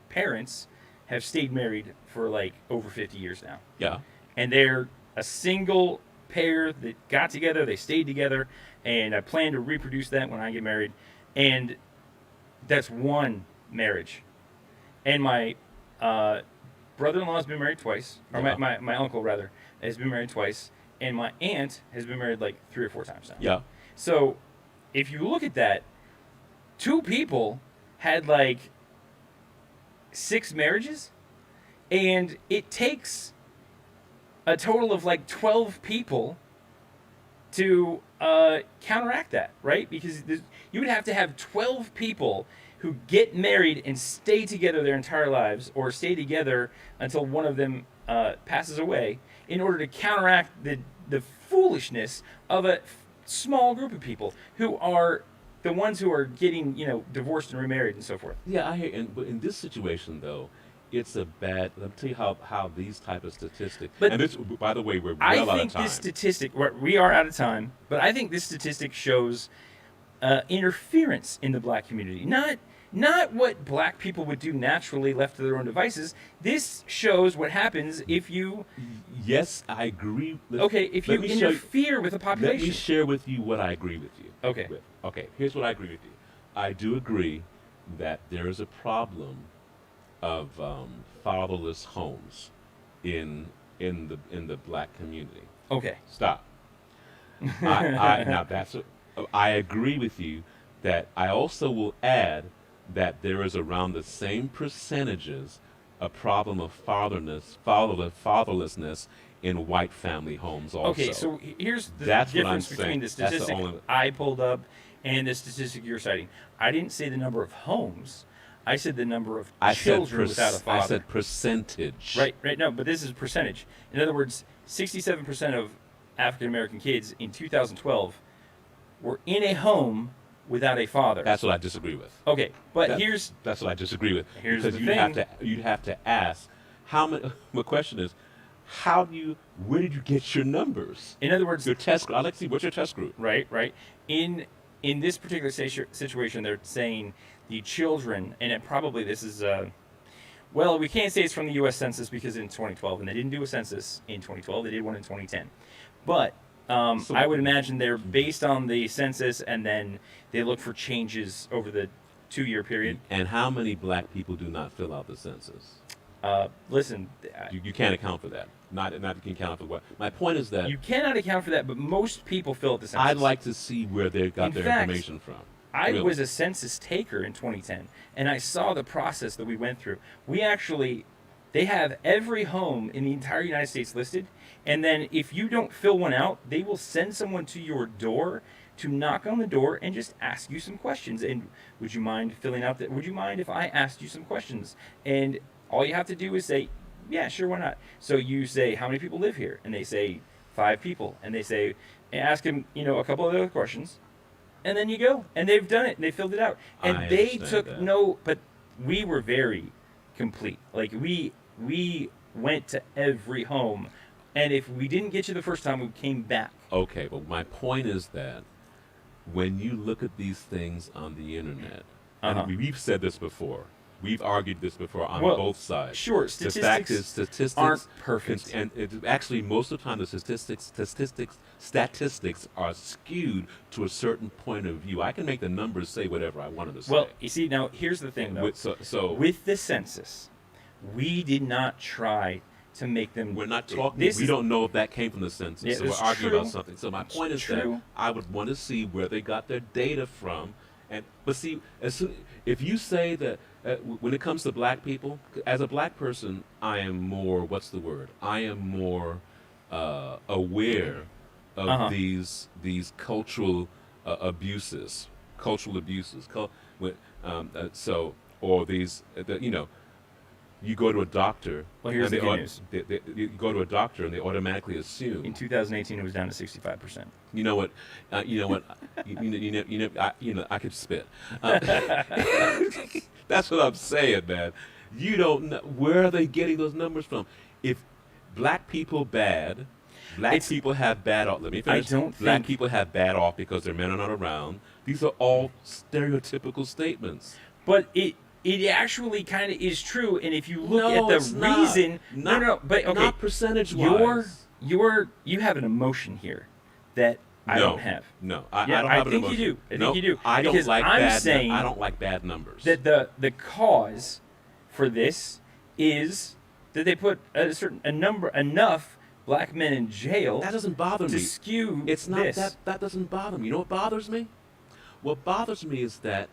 parents have stayed married for like over 50 years now. Yeah. And they're a single pair that got together, they stayed together, and I plan to reproduce that when I get married. And that's one marriage. And my brother-in-law has been married twice, or Yeah. my uncle, rather, has been married twice, and my aunt has been married like 3 or 4 times now. Yeah. So if you look at that, 2 people had like 6 marriages, and it takes a total of like 12 people to counteract that, right? Because you would have to have 12 people who get married and stay together their entire lives, or stay together until one of them passes away, in order to counteract the foolishness of a small group of people who are the ones who are getting, divorced and remarried and so forth. Yeah, I hear. But in this situation, though, it's a bad. Let me tell you how these type of statistics. But and this, by the way, we're I well out of think time. this statistic, we are out of time, but I think this statistic shows interference in the black community. Not what black people would do naturally left to their own devices. This shows what happens if you... Yes, I agree. If you interfere with the population. Let me share with you what I agree with you. Okay. Okay, here's what I agree with you. I do agree that there is a problem of fatherless homes in the black community. Okay. Stop. I agree with you that I also will add that there is around the same percentages a problem of fatherlessness in white family homes also. Okay, so here's the That's what I'm difference between saying. the That's the statistic only- I pulled up and the statistic you're citing. I didn't say the number of homes. I said the number of children without a father. I said percentage. Right, no, but this is percentage. In other words, 67% of African American kids in 2012 were in a home without a father. That's what I disagree with. Okay, but That's what I disagree with. Here's because the you'd have to ask how many. My question is, where did you get your numbers? in other words, Your test group. I'd like to see what's your test group. right. In this particular situation, they're saying the children, and this is well, we can't say it's from the U.S. Census because in 2012, and they didn't do a census in 2012, they did one in 2010, but. I would imagine they're based on the census, and then they look for changes over the 2-year period. And how many black people do not fill out the census? Listen, You can't account for that. Not you can account for what. My point is that you cannot account for that, but most people fill out the census. I'd like to see where they got In their fact, information from. I Really. was a census taker in 2010, and I saw the process that we went through. They have every home in the entire United States listed, and then if you don't fill one out, they will send someone to your door to knock on the door and just ask you some questions. And would you mind filling out that? Would you mind if I asked you some questions? And all you have to do is say, yeah, sure, why not? So you say, how many people live here? And they say 5 people, and they say, ask them, a couple of other questions. And then you go, and they've done it, and they filled it out, and I they understand took that. but we were very complete. Like we went to every home, and if we didn't get you the first time, we came back. Okay, but my point is that when you look at these things on the internet, Uh-huh. and we've said this before, we've argued this before on Well, both sides. sure, The fact is, statistics aren't perfect. and actually most of the time the statistics are skewed to a certain point of view. I can make the numbers say whatever I want them to say. Well, you see, now here's the thing, though. With the census, we did not try to make them. we're not talking. This We is- don't know if that came from the census, Yeah, so we're it's arguing true. about something. So my point is true. that I would want to see where they got their data from. But see, if you say that when it comes to black people, as a black person, I am more. What's the word? I am more aware of Uh-huh. these cultural abuses. Or these, you go to a doctor. Well, here's and the good news. you go to a doctor and they automatically assume. In 2018, it was down to 65%. You know what? I could spit. That's what I'm saying, man. You don't know where are they getting those numbers from. If black people bad, black people have bad off. Let me finish. don't Black think- people have bad off because their men are not around. These are all stereotypical statements. But it actually kind of is true, and if you look No, at the it's not. reason, Not- but okay, not percentage-wise. you have an emotion here that I No, don't have. No, Yeah, I don't I have an think you emotion. do. I think Nope, you do. I don't Because like I'm bad. saying I don't like bad numbers. That the cause for this is that they put enough black men in jail That doesn't bother to me. skew It's not this. that doesn't bother me. You know what bothers me? What bothers me is that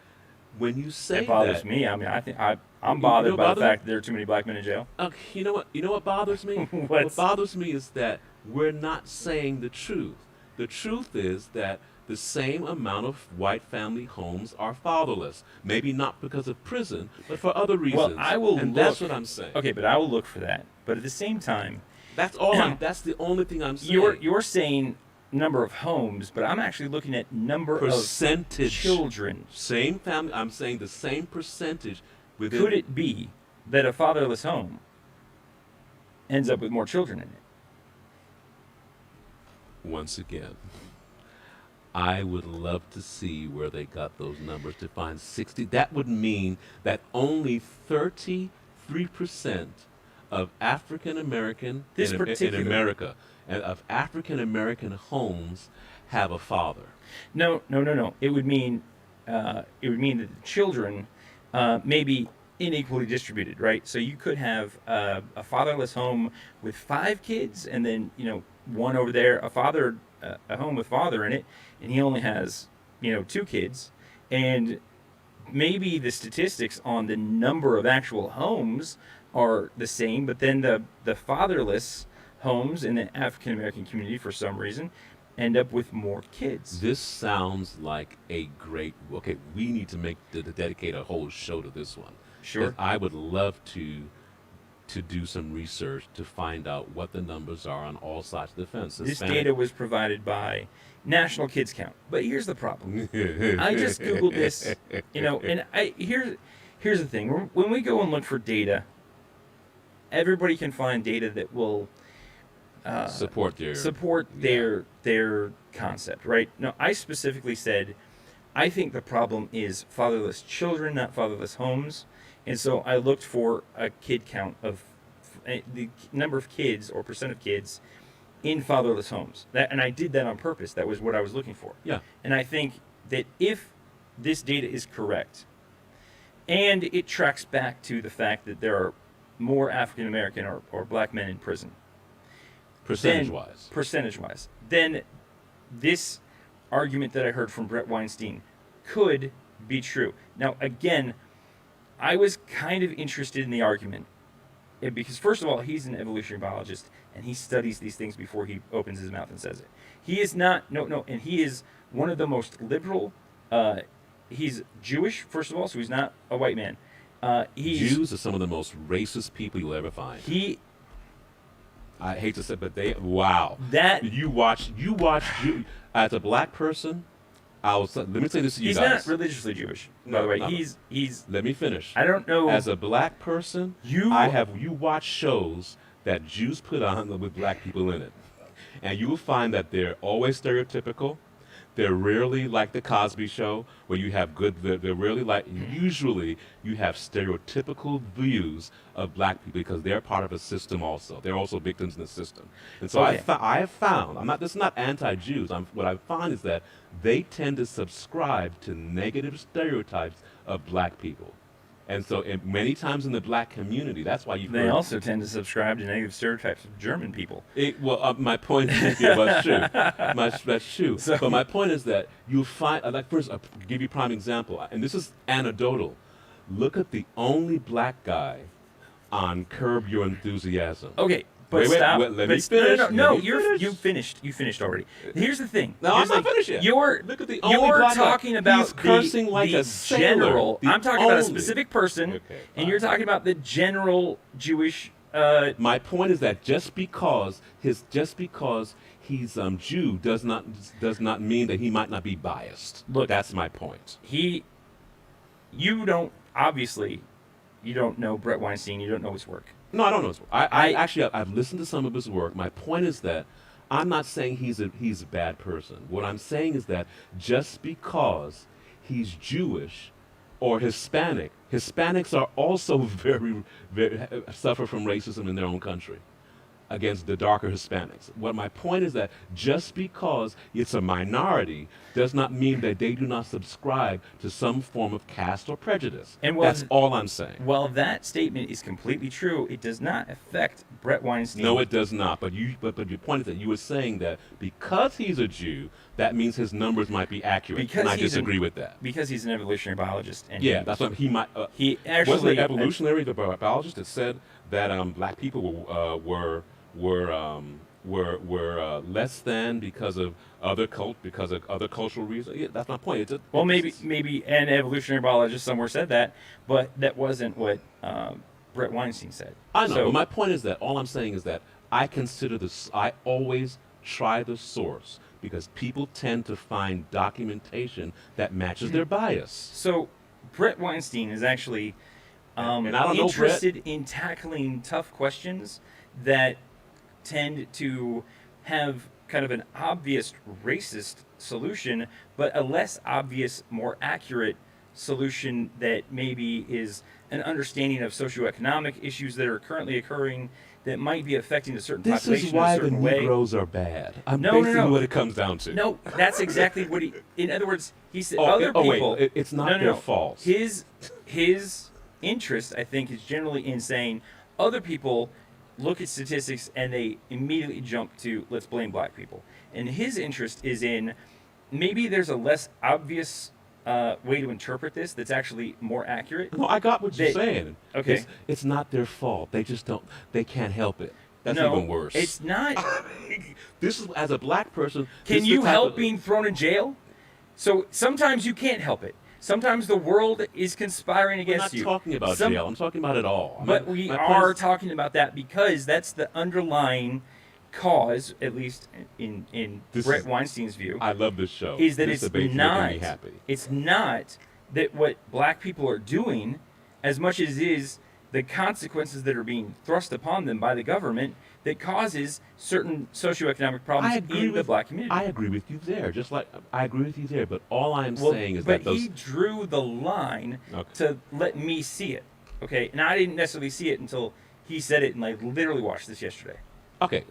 when you say It bothers that, me. I mean, I'm You bothered know by the bother me? fact that there are too many black men in jail. you know what? You know what bothers me? What What's- bothers me is that we're not saying the truth. The truth is that the same amount of white family homes are fatherless. Maybe not because of prison, but for other reasons. Well, I will and look. that's what I'm saying. Okay, but I will look for that. But at the same time, That's all. That's the only thing I'm saying. you're saying number of homes, but I'm actually looking at number percentage of children. Same family. I'm saying the same percentage within. Could it be that a fatherless home ends up with more children in it? Once again, I would love to see where they got those numbers to find 60. That would mean that only 33% of African American This in particular- America and of African American homes have a father. No. It would mean that the children may be unequally distributed, right? So you could have a fatherless home with 5 kids, and then one over there, a home with father in it, and he only has 2 kids, and maybe the statistics on the number of actual homes are the same, but then the fatherless homes in the African American community, for some reason, end up with more kids. This sounds like a great. Okay, we need to dedicate a whole show to this one. Sure. I would love to do some research to find out what the numbers are on all sides of the fence. This Hispanic- data was provided by National Kids Count. But here's the problem. I just Googled this, and here's the thing. When we go and look for data, everybody can find data that will support their concept, right? No, I specifically said, I think the problem is fatherless children, not fatherless homes. And so I looked for a kid count of the number of kids or percent of kids in fatherless homes. And I did that on purpose. That was what I was looking for. Yeah. And I think that if this data is correct, and it tracks back to the fact that there are more African American or black men in prison, percentage-wise. then this argument that I heard from Brett Weinstein could be true. Now, again, I was kind of interested in the argument because, first of all, he's an evolutionary biologist and he studies these things before he opens his mouth and says it. He is not, and he is one of the most liberal. He's Jewish, first of all, so he's not a white man. Jews are some of the most racist people you'll ever find. I hate to say, but wow. You as a black person. Let me say this to you he's guys. not religiously Jewish, by the way. He's. Let me finish. I don't know. As a black person, you watch shows that Jews put on with black people in it, and you will find that they're always stereotypical. They're rarely like the Cosby Show, where you have they're rarely like. Usually, you have stereotypical views of black people because they're part of a system. Also, they're also victims in the system. And so Okay. I have found. This is not anti-Jews. What I find is that they tend to subscribe to negative stereotypes of black people. And so many times in the black community, that's why you've They heard- also tend to subscribe to negative stereotypes of German people. my point is, yeah, that's true. That's true. So- But my point is that you'll find, first, I'll give you a prime example, and this is anecdotal. Look at the only black guy on Curb Your Enthusiasm. Okay, but Wait, stop. let but me finish. No, Let me finish. you finished. You finished already. Here's the thing. No, Here's I'm not the- finished yet. You're Look at the only you're black guy. talking about He's cursing the, like the a sailor. general. The I'm talking about a only. specific person, Okay, and fine. you're talking about the general Jewish. My point is that just because he's Jew does not mean that he might not be biased. Look. That's my point. You don't obviously you don't know Brett Weinstein, you don't know his work. No, I don't know his work. I've listened to some of his work. My point is that I'm not saying he's a bad person. What I'm saying is that just because he's Jewish or Hispanic, Hispanics are also very suffer from racism in their own country against the darker Hispanics. What my point is that just because it's a minority does not mean that they do not subscribe to some form of caste or prejudice. And that's all I'm saying. Well, that statement is completely true. It does not affect Brett Weinstein. No, it does not. But your point is that you were saying that because he's a Jew, that means his numbers might be accurate. Because and I disagree with that. Because he's an evolutionary biologist. And yeah, that's what he might. He actually wasn't an evolutionary biologist that said that black people were less than because of other cultural reasons. Yeah, that's my point. Well, maybe an evolutionary biologist somewhere said that, but that wasn't what Brett Weinstein said. I know, but my point is that all I'm saying is that I always try the source because people tend to find documentation that matches their bias. So Brett Weinstein is actually and I don't interested in tackling tough questions that tend to have kind of an obvious racist solution, but a less obvious, more accurate solution that maybe is an understanding of socioeconomic issues that are currently occurring that might be affecting a certain population This is why in a the certain way. Negroes are bad. No. What it comes down to. No, that's exactly what he. In other words, he said Wait, it's not their fault. His interest, I think, is generally in saying other people look at statistics and they immediately jump to let's blame black people. And his interest is in maybe there's a less obvious way to interpret this that's actually more accurate. No, I got what you're saying. Okay. It's not their fault. They just don't. They can't help it. That's No, even worse. it's not. This is as a black person. Can you help being thrown in jail? So sometimes you can't help it. Sometimes the world is conspiring against you. I'm not talking about jail. I'm talking about it all. But we are talking about that because that's the underlying cause, at least in Brett Weinstein's view. I love this show. Is that this it's debate's not. making me happy. It's not that what black people are doing, as much as it is the consequences that are being thrust upon them by the government that causes certain socioeconomic problems in the black community. I agree with you there. Just like I agree with you there. But all I'm saying is that he drew the line to let me see it. Okay, and I didn't necessarily see it until he said it, and I literally watched this yesterday. Okay,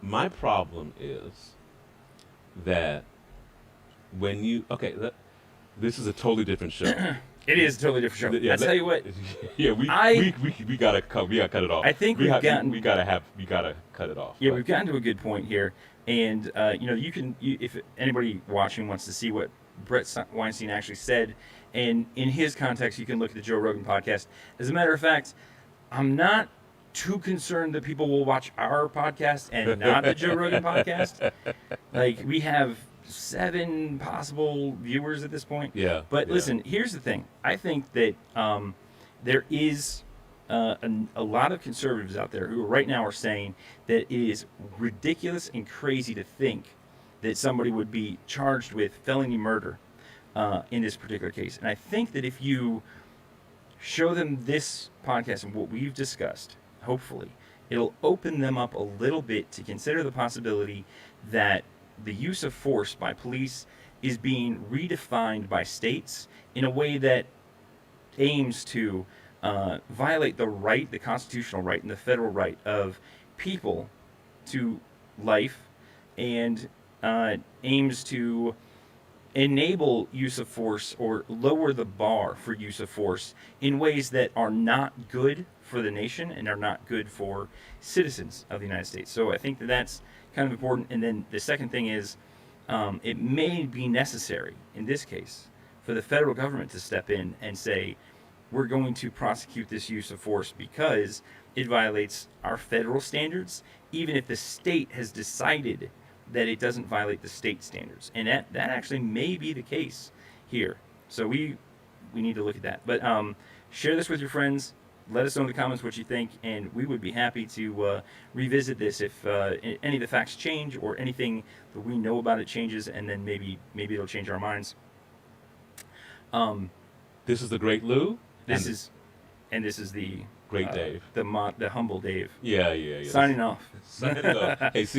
my problem is that when you this is a totally different show. It is a totally different show. Yeah, I tell you what. Yeah, we gotta cut it off. I think we gotta cut it off. Yeah, we've gotten to a good point here, and if anybody watching wants to see what Brett Weinstein actually said, and in his context, you can look at the Joe Rogan podcast. As a matter of fact, I'm not too concerned that people will watch our podcast and not the Joe Rogan podcast. Like, we have 7 possible viewers at this point. Yeah. But listen, here's the thing. I think that there is a lot of conservatives out there who right now are saying that it is ridiculous and crazy to think that somebody would be charged with felony murder in this particular case. And I think that if you show them this podcast and what we've discussed, hopefully, it'll open them up a little bit to consider the possibility that the use of force by police is being redefined by states in a way that aims to violate the constitutional right and the federal right of people to life, and aims to enable use of force or lower the bar for use of force in ways that are not good for the nation and are not good for citizens of the United States. So I think that that's kind of important. And then the second thing is it may be necessary in this case for the federal government to step in and say, we're going to prosecute this use of force because it violates our federal standards, even if the state has decided that it doesn't violate the state standards. And that actually may be the case here. So we need to look at that. But share this with your friends. Let us know in the comments what you think, and we would be happy to revisit this if any of the facts change or anything that we know about it changes, and then maybe it'll change our minds. This is the Great Lou. This is And this is the Great Dave. the humble Dave. Yeah. Signing off. Signing off. Hey, see.